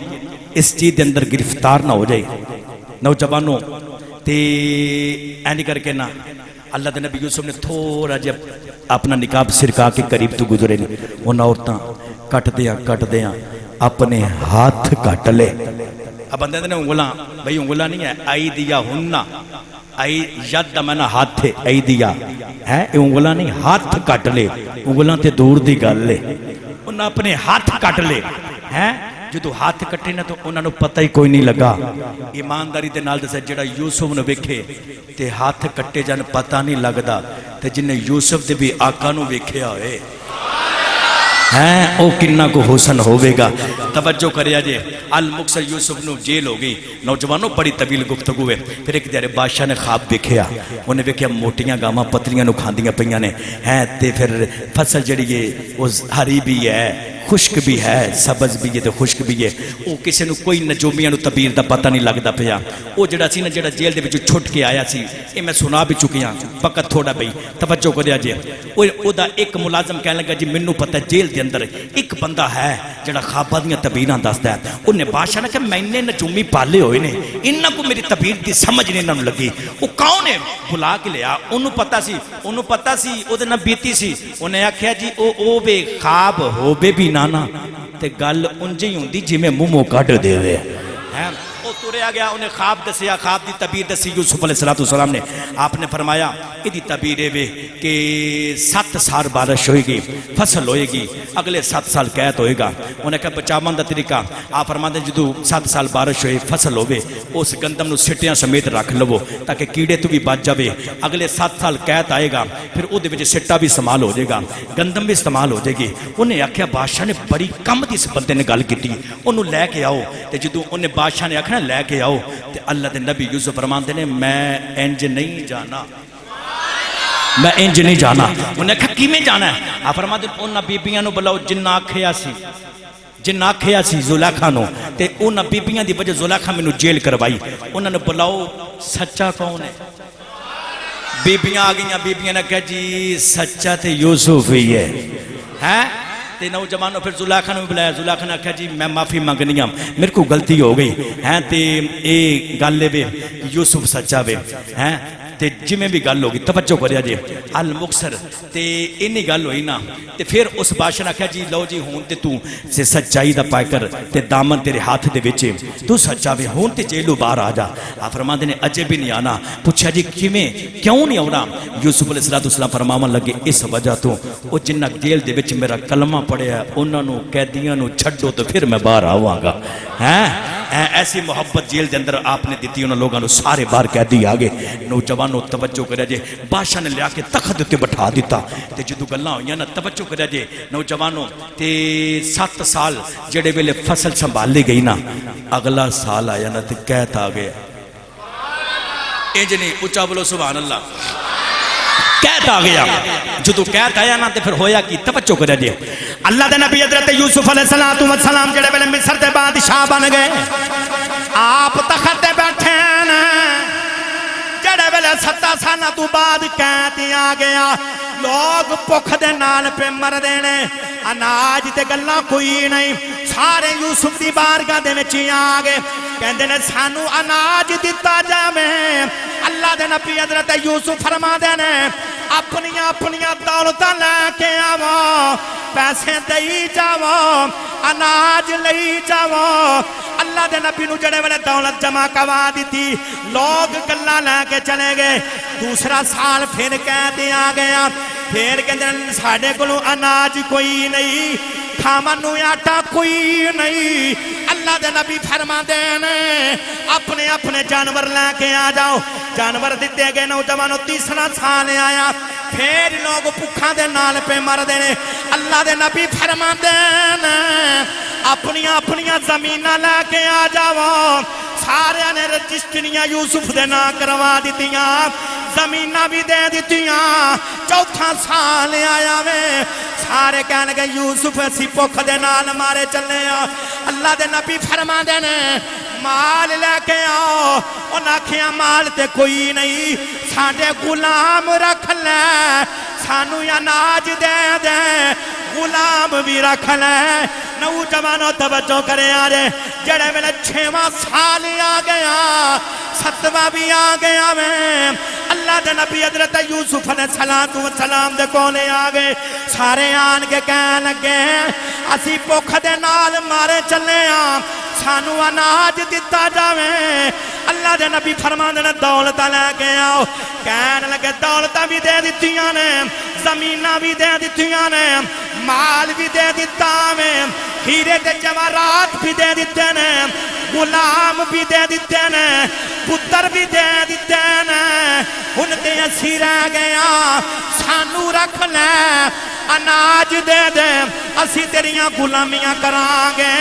اس چیز دے اندر گرفتار نہ ہو جائے نوجوانوں تے اینی کر کے نا اللہ دے نبی یوسف نے تھوڑا جب اپنا نقاب سرکا کے قریب تو گزرے نہیں ان عورتاں کٹ دیاں اپنے ہاتھ کٹ لے اب بندے نے انگلاں بھئی انگلاں نہیں ہے آئی دیا ہننا آئی ید میں نا ہاتھ تھے آئی دیا ہے انگلاں نہیں ہاتھ کٹ لے انگلاں تے دور دی گل لے انہاں اپنے ہاتھ کٹ لے ہیں جدو ہاتھ کٹے نا تو انہوں نے پتہ ہی کوئی نہیں لگا ایمانداری دے نال دسے جڑا یوسف نے ویکھے تے ہاتھ کٹے جان پتہ نہیں لگدا تے جن نے یوسف دے بھی آقا نو ویکھیا ہوئے ہیں او کنہ کو حسن ہوئے گا توجہ کریا جے المقصر یوسف نو جیل ہو گئی نوجوانوں بڑی طویل گفتگو ہے پھر ایک دیارے بادشاہ نے خواب ویکھیا انہیں ویکھیا موٹیاں گاواں پتلیاں نو کھاندیاں پئیاں نے ہیں تے پھر فصل جڑی ہے وہ ہری بھی ہے خشک بھی ہے سبز بھی ہے تو خشک بھی ہے وہ کسی نو کوئی نجومیاں نو تبیر دا پتہ نہیں لگدا پیا وہ جڑا سی نا جڑا جیل دے وچوں چھٹ کے آیا سی اے میں سنا بھی چکیاں فقط تھوڑا بھئی توجہ کریا جے او دا ایک ملازم کہنے لگا جی مینوں پتہ جیل دے اندر ایک بندہ ہے جڑا خواباں دیاں تبیراں دسدا ہے انہیں بادشاہ نے کہ میں نے نجومی پالے ہوئے نے انہاں کو میری تبیر دی سمجھ نہیں انہاں نوں لگی وہ کون ہے بلا کے لیا انہوں پتہ سی او دے نہ بیتی سی انہیں آکھیا جی او بے خواب ہو بے بھی نانا تے گل انجے ہی ہوندی جی میں منہ کٹ دے وے ہیں وہ تریا گیا انہیں خواب دسیا خواب دی تعبیر دسی یوسف علیہ السلام نے آپ نے فرمایا ایدی تعبیر ہے کہ 7 سال بارش ہوئے گی فصل ہوئے گی اگلے 7 سال قید ہوئے گا انہیں کہا بچاون دا طریقہ آپ فرماتے ہیں جدو 7 سال بارش ہوئے فصل ہوئے اس گندم نو سٹیاں سمیت رکھ لو تاکہ کیڑے تو بھی بچ جاوے اگلے 7 سال قید آئے گا پھر او دے وچ سٹا بھی استعمال ہو جائے گا گندم بھی استعمال ہو جائے گی انہیں آکھیا بادشاہ نے بڑی کم دی اس بندے نے گل کیتی انہوں لے کے آؤ تے جدو انہیں بادشاہ نے آکھنا لے کے آؤ تے اللہ دے نبی یوسف فرماندے نے میں انج نہیں جانا انہیں کہا کی میں جانا ہے آپ فرماندے انہاں بیبیاں نو بلاؤ جن آکھیا سی زلیخا نو تے انہاں بیبیاں دی وجہ زلیخا میں نو جیل کروائی انہاں نے بلاؤ سچا کون ہے بیبیاں آگئیاں بیبیاں نے کہا جی سچا تے یوسف ہی ہے تے نوجوانوں پھر زلیخا نے بلایا زلیخا نے کہا جی میں معافی مانگنی ہوں میرے کو غلطی ہو گئی ہیں تے اے گل لے یوسف سچا وے ہیں تے جمیں بھی گل ہوگی توجہ کریا جے المکسر تے انہی گل ہوئی نا تے پھر اس بادشاہ نے کہا جی لو جی ہون تے تو سے سچائی دا پائے کر تے دامن تیرے ہاتھ دے وچے تو سچا بھی ہون تے جیلو باہر آ جا آپ فرماندے نے اجے بھی نہیں آنا پوچھا جی کیوں نہیں آنا یوسف علیہ السلام فرماون لگے اس وجہ تو او جنہ جیل دے وچ میرا کلمہ پڑھیا انہاں نو قیدیاں نو چھڈو تو پھر میں باہر آواں گا ایسی محبت جیل دے اندر آپ نے دیتی انہوں لوگوں نے سارے باہر قیدی آگے نوجوانوں توجہ کریا جے بادشاہ نے لیا کے تخت تے بٹھا دیتا تے جدوں گلاں ہوئیاں نا توجہ کریا جے نوجوانوں تے 7 سال جڑے ویلے فصل سنبھال لی گئی نا اگلا سال آیا نا تے قحط آ گیا انج نہیں اونچا بولو سبحان اللہ قحط آ گیا جدو قحط آیا نا تے پھر ہویا کی توجہ کریا جے اللہ دے نبی حضرت یوسف علیہ السلام جڑے ویلے مصر دے بادشاہ بن گئے آپ تخت تے بیٹھے نا جڑے ویلے 7 سالاں تو بعد قحط آ گیا لوگ بھوک دے نال پہ مر دینے اناج تے گلاں کوئی نہیں سارے یوسف دی بارگاہ دے وچ آ گئے کہندے نے سانو اناج دتا جاوے اللہ دے نبی حضرت یوسف فرما دے نے اپنی دولتاں لے کے آو پیسے دئی جاو اناج لئی جاو اللہ دے نبی نو جڑے والے دولت جمع کروا دیتی لوگ گلاں لے کے چلے گئے دوسرا سال پھر کہتے آ گیا پھر کہندے ساڈے کولوں اناج کوئی نہیں کھاون نوں آٹا کوئی نہیں اللہ دے نبی فرما دے نے اپنے جانور لے کے آ جاؤ جانور دیتے گئے نوجوانوں تیسرا سال آیا پھر لوگ بھوکاں دے نال پہ مر دینے اللہ دے نبی فرما دے نے اپنی زمیناں لے کے آ جاؤ سارے نے رجسٹریاں یوسف دے نا کروا دیتیاں زمیناں بھی دے دیتیاں چوتھا سال آیا وے سارے کہنے گے یوسف اسی بھوک دے نال مارے چلے اللہ دے نبی فرما دے نے مال لے کے آؤ انہاں کھیاں مال تے کوئی نہیں ساڈے غلام رکھ لے سانو اناج دے دے غلام بھی رکھ لے نوجوانوں توجہ کرے آجے جڑے ویلے 6واں سال آ گیا 7واں بھی آ گیا میں اللہ دے نبی حضرت یوسف علیہ السلام دے کولے آ گئے سارے آن کے کہنے لگے اسی بھوک دے نال مارے چلے سانو اناج دتا جاوے اللہ دے نبی فرماندے نے دولت لے کے آؤ کہنے لگے دولتاں بھی دے دتیاں نے زمیناں بھی دے دتیاں نے مال بھی دے دیتا میں ہیرے تے جواہرات بھی دے دیتے نے غلام بھی دے دیتے نے پتر بھی دے دیتے نے ان تے اسی رہ گیا سانو رکھ لے اناج دے دے اسی تیریاں غلامیاں کرانگے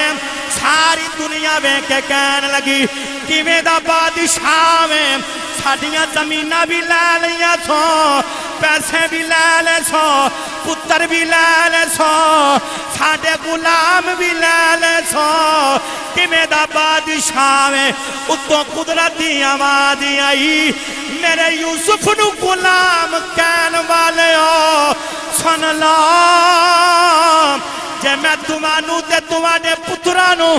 ساری دنیا میں کے کہنے لگی کیویں دا بادشاہ میں ساڈیاں زمیناں بھی لے لیاں سو پیسے بھی لے لے سو پتر بھی لے لے سو ساڈے غلام بھی لے لے سو کیویں دا بادشاہ میں اتوں قدرتی آواز آئی میرے یوسف نو غلام کہن والے ہو سن لا جے میں تمہانو تے تمہانے پترانو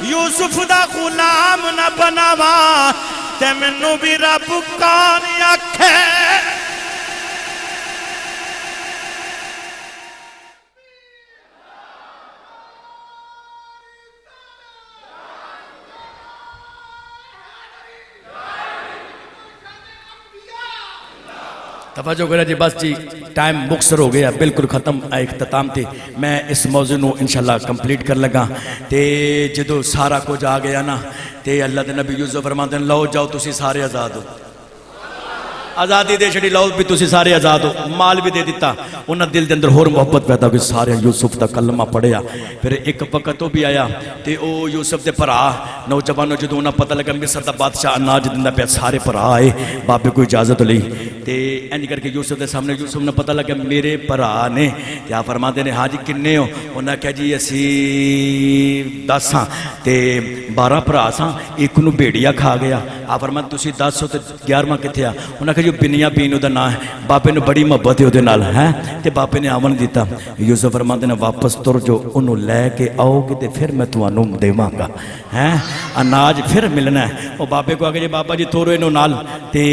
یوسف دا غلام نہ بناوا تے منو بھی رب کون آکھے توجہ کریں جی بس جی ٹائم مختصر ہو گیا بالکل ختم اختتام تھی میں اس موضوع نو انشاءاللہ کمپلیٹ کر لگا تے جدو سارا کچھ آ گیا نا تے اللہ دے نبی یوسف فرماتے ہیں لو جاؤ تسی سارے آزاد ہو آزادی دے چھڑی لو بھی تسی سارے آزاد ہو مال بھی دے دیتا انہاں دل دے اندر اور محبت پیدا کہ سارے یوسف دا کلمہ پڑھیا پھر ایک وقت تو بھی آیا تے او یوسف دے پرا نوجوانوں جدوں انہاں پتہ لگا مصر دا بادشاہ اناج دیندا پیا سارے پرا آئے بابے کو اجازت لئی تے اینج کر کے یوسف دے سامنے یوسف نے پتہ لگا میرے پرا نے کیا فرماندے نے ہاں جی کنے ہو انہاں کہا جی اسی 10 ہاں تے 12 پرا ساں ایک نو بھیڑیا کھا گیا آپ فرماتے تسی 10 تے 11واں کتھے آ؟ انہاں کہا جو بنیامین دا نام ہے، بابے نے بڑی محبت ہے اودے نال ہے تے بابے نے آمن دیتا۔ یوسف فرماتے نے واپس تر جو انہوں لے کے آؤ گے تے پھر میں تانوں دیواں گا ہیں اناج پھر ملنا ہے۔ وہ بابے کو آگے جی بابا جی تورو انہوں نال تے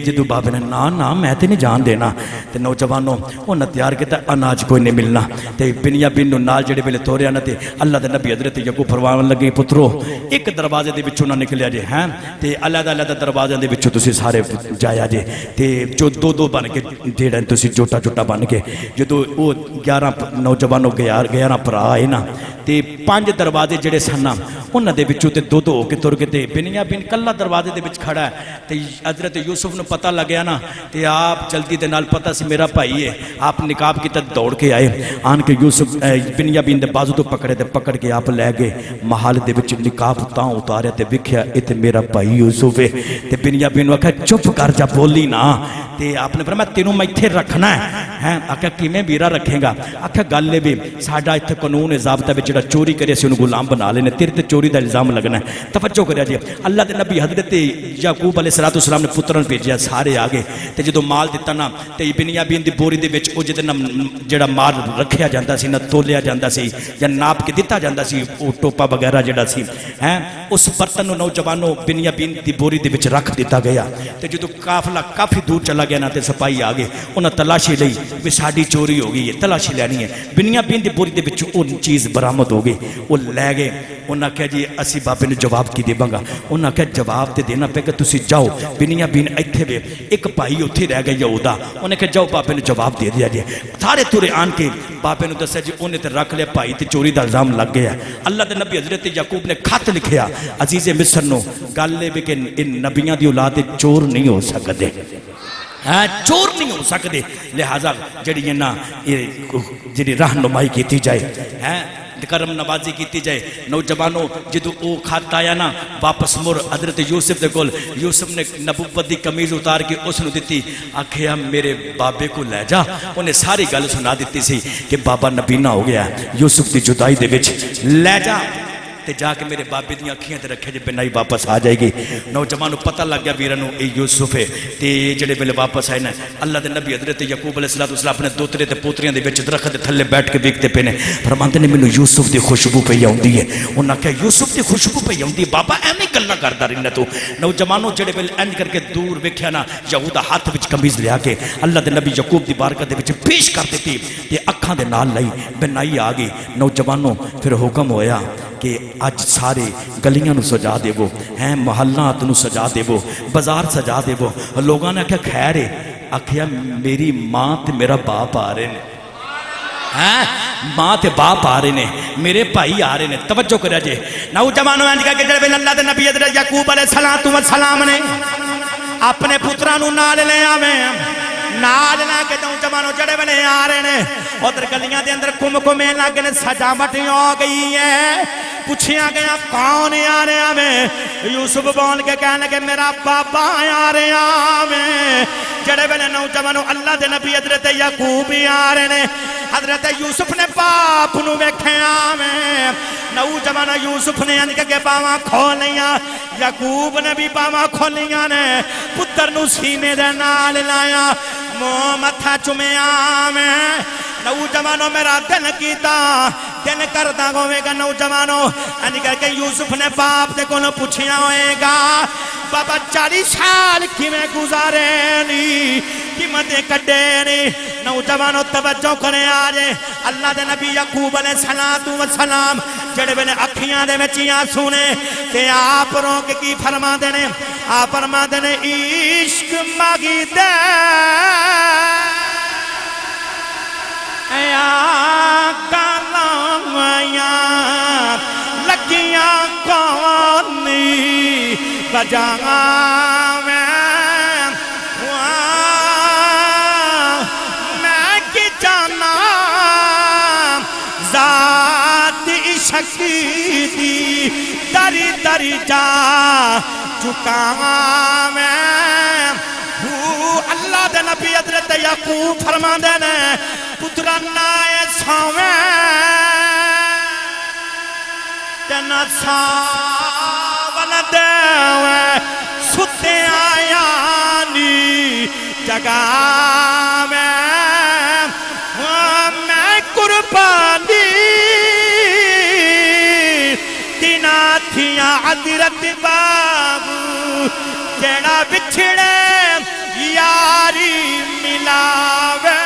جدو بابے نے نا میں تے نہیں جان دینا تے نوجوانوں انہاں تیار کیتا اناج کوئی نہیں ملنا تے بنیامین نال جڑے ویلے توریا نہ تے اللہ دے نبی حضرت یعقوب فرمان لگے پترو ایک دروازے دے وچوں نہ نکلیا جے ہیں تے علیحدہ دروازے دے وچوں تسی سارے جایا جے تے جو دو بن کے جیڑا تسی جوٹا بن کے جدو وہ 11 نوجوانوں 11 بھرا آئے نا تے 5 دروازے جڑے سن انہاں دے وچوں تے دو ہو کے تر کے تے بنیامین کلا دروازے دے وچ کھڑا ہے تے حضرت یوسف نو پتہ لگیا نا تے آپ جلدی دے نال پتہ سی میرا بھائی ہے، آپ نقاب کی طرح دوڑ کے آئے آن کے یوسف بنیامین دے بازو تو پکڑ کے آپ لے گئے محل دے وچ نقاب تاں اتاریا تے ویکھیا اے تے میرا بھائی یوسف ہے تے بنیامین نو آکھیا چپ کر جا بولی نا تے آپ نے فرمایا تینوں میں ایتھے رکھنا ہے آکھیا کیویں بیرا رکھے گا؟ آکھیا گل اے وی ساڈا ایتھے قانون ضابطہ وچ جڑا چوری کرے سی انہوں غلام بنا لینے تیرے تے چوری دا الزام لگنا ہے۔ توجہ کریا جی اللہ دے نبی حضرت یعقوب علیہ السلام نے پترن بھیجیا سارے آگے تے جدو مال دیتا نا تے بنیامین دی بوری دے وچ او جدے جڑا مال رکھیا جاندا سی نہ تولیا جاندا سی یا ناپ کے دتا جاندا سی او ٹوپا وغیرہ جڑا سی ہیں اس برتن نو نوجوانوں بنیامین دی بوری دے وچ رکھ دیتا گیا تے جدو قافلہ کافی دور چلا گیا نا تے سپاہی آگے انہاں تلاشی لئی وی ساڈی چوری ہو گئی ہے تلاشی لینی ہے بنیامین دی بوری دے وچ او چیز برآمد ہو گئی وہ لے گئے انہاں کہا جی اسی بابے نے جواب کی دے بانگا انہاں کہا جواب تے دینا پہ کہ تسی جاؤ بنیامین ایتھے وے ایک بھائی اتھے رہ گئے یہودا انہیں کہا جاؤ بابے نے جواب دے دیا جی سارے تورے آن کے بابے نے دسیا جی انہیں تے رکھ لیا بھائی تے چوری دا الزام لگ گیا اللہ دے نبی حضرت یعقوب نے خط لکھیا عزیز مصر نو گل لے بھی کہ ان نبیاں دی اولاد چور نہیں ہو سکتے چور نہیں ہو سکتے لہذا جڑی نا جڑی رہنمائی کیتی جائے کرم نوازی کیتی جائے نوجوانوں جدو او خط آیا نا واپس مر حضرت یوسف دے کول یوسف نے نبوت دی قمیض اتار کے اس نو دتی آکھیا میرے بابے کو لے جا انہیں ساری گل سنا دیتی سی کہ بابا نبینہ ہو گیا یوسف دی جدائی دے وچ لے جا تے جا کے میرے بابے دی اکھیاں تے رکھے جے بنائی واپس آ جائے گی نوجوانوں پتہ لگ گیا ویرانو اے یوسف ہے تے جڑے ویلے واپس آئے نا اللہ دے نبی حضرت یعقوب علیہ السلام اپنے دوترے تے پوتریاں دے وچ درخت دے تھلے بیٹھ کے ویکھتے پے نے فرماندے نے مینوں یوسف دی خوشبو پئی آوندی ہے انہاں کہا یوسف دی خوشبو پئی آوندی بابا ایویں گلاں کردا رہنا تو نوجوانوں جڑے ویلے انج کر کے دور ویکھیا نا یہودا ہاتھ وچ قمیض لیا کے اللہ دے نبی یعقوب دی بارگاہ دے وچ پیش کر دتی تے اکھاں دے نال لئی بنائی آ گئی نوجوانوں پھر حکم ہویا کہ آج سارے گلیاں نو سجا دے وہ ہیں محلات نو سجا دے وہ بازار سجا دے وہ لوگاں نے کہا خیر ہے آکھیا میری ماں تے میرا باپ آ رہے ہیں ماں تے باپ آ رہے ہیں میرے بھائی آ رہے ہیں توجہ کریا جے نوجوانوں انج کہا کہ جڑے اللہ دے نبی حضرت یعقوب علیہ السلام نے اپنے پتراں نو نال لے آویں نال نہ کہ نوجوانوں جڑے بنے آ رہے ہیں ادھر گلیاں دے اندر کم لگ نے سجاوٹ ہو گئی ہے پوچھیا گیا کون آ رہا میں یوسف بول کے کہنے کہ میرا بابا آ رہا میں جڑے بنے نوجوانوں اللہ دے نبی حضرت یعقوب آ رہے ہیں حضرت یوسف نے باپ نو ویکھیا میں نوجوان یوسف نے ان کے باواں کھولیاں یعقوب نے بھی باواں کھولیاں نے پتر نو سینے دے نال لایا منہ متھا چومیا میں نوجوانوں میرا دل کیتا دل کردا ہوے گا نوجوانوں ان کے یوسف نے باپ دے کولوں پوچھیا ہوئے گا بابا 40 سال کیویں گزارے نی کیمتے کڈے نی نوجوانوں توجہ کرے آ جے اللہ دے نبی یعقوب علیہ السلام جڑے ویلے اکھیاں دے وچ آنسو نے تے آپ رو کے کی فرماندے نے آپ فرماندے نے عشق ماگی دے یا گالاں لگیاں کونی بجاں میں کی جانا ذات عشقی دی دری دری جا چکا میں اللہ دے نبی حضرت یعقوب فرماندے نے پترا نائے ساویں تے نہ ساون دے ستے آیا نی جگہ میں قربانی تینا تھیاں عدرت بابو جڑا بچھڑے یاری ملاوے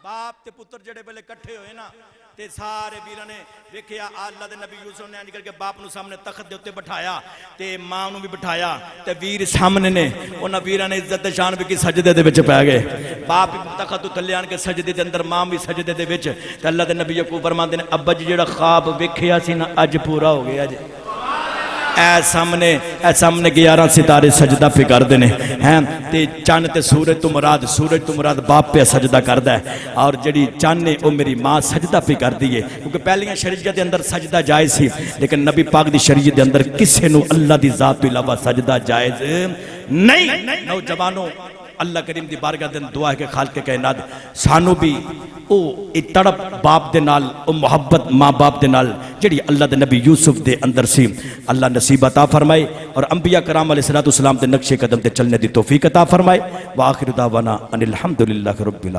باپ تے پتر جڑے بلے کٹھے ہوئے نا تے سارے ویرہ نے دیکھیا اللہ دے نبی یوسف نے کر کے باپ نو سامنے تخت دے ہوتے بٹھایا تے ماں نو بھی بٹھایا تے ویر سامنے نے انہاں ویرہ نے عزت شان بھی کی سجدے دے وچ پہ گئے باپ تخت تو تھلے آن کے سجدے دے اندر ماں بھی سجدے دے وچ تے اللہ دے نبی یعقوب فرماندے نے ابا جی جڑا خواب ویکھیا سی نا اج پورا ہو گیا جی اے سامنے 11 ستارے سجدہ پہ کر دینے ہیں تے چاند تے سورج تو مراد باپ پہ سجدہ کردہ ہے اور جڑی چاند نے وہ میری ماں سجدہ پہ کر دیئے کیونکہ پہلیاں شریعت دے اندر سجدہ جائز سی لیکن نبی پاک دی شریعت دے اندر کسے نو اللہ دی ذات تو علاوہ سجدہ جائز نہیں نوجوانوں اللہ کریم دی بارگاہ دن دعا ہے کہ خالق کائنات سانو بھی او تڑپ باپ دے نال او محبت ماں باپ دے نال جڑی اللہ دے نبی یوسف دے اندر سی اللہ نصیب عطا فرمائے اور انبیاء کرام علیہ السلام دے نقش قدم تے چلنے دی توفیق عطا فرمائے وآخر دعوانا ان الحمدللہ رب العالمین.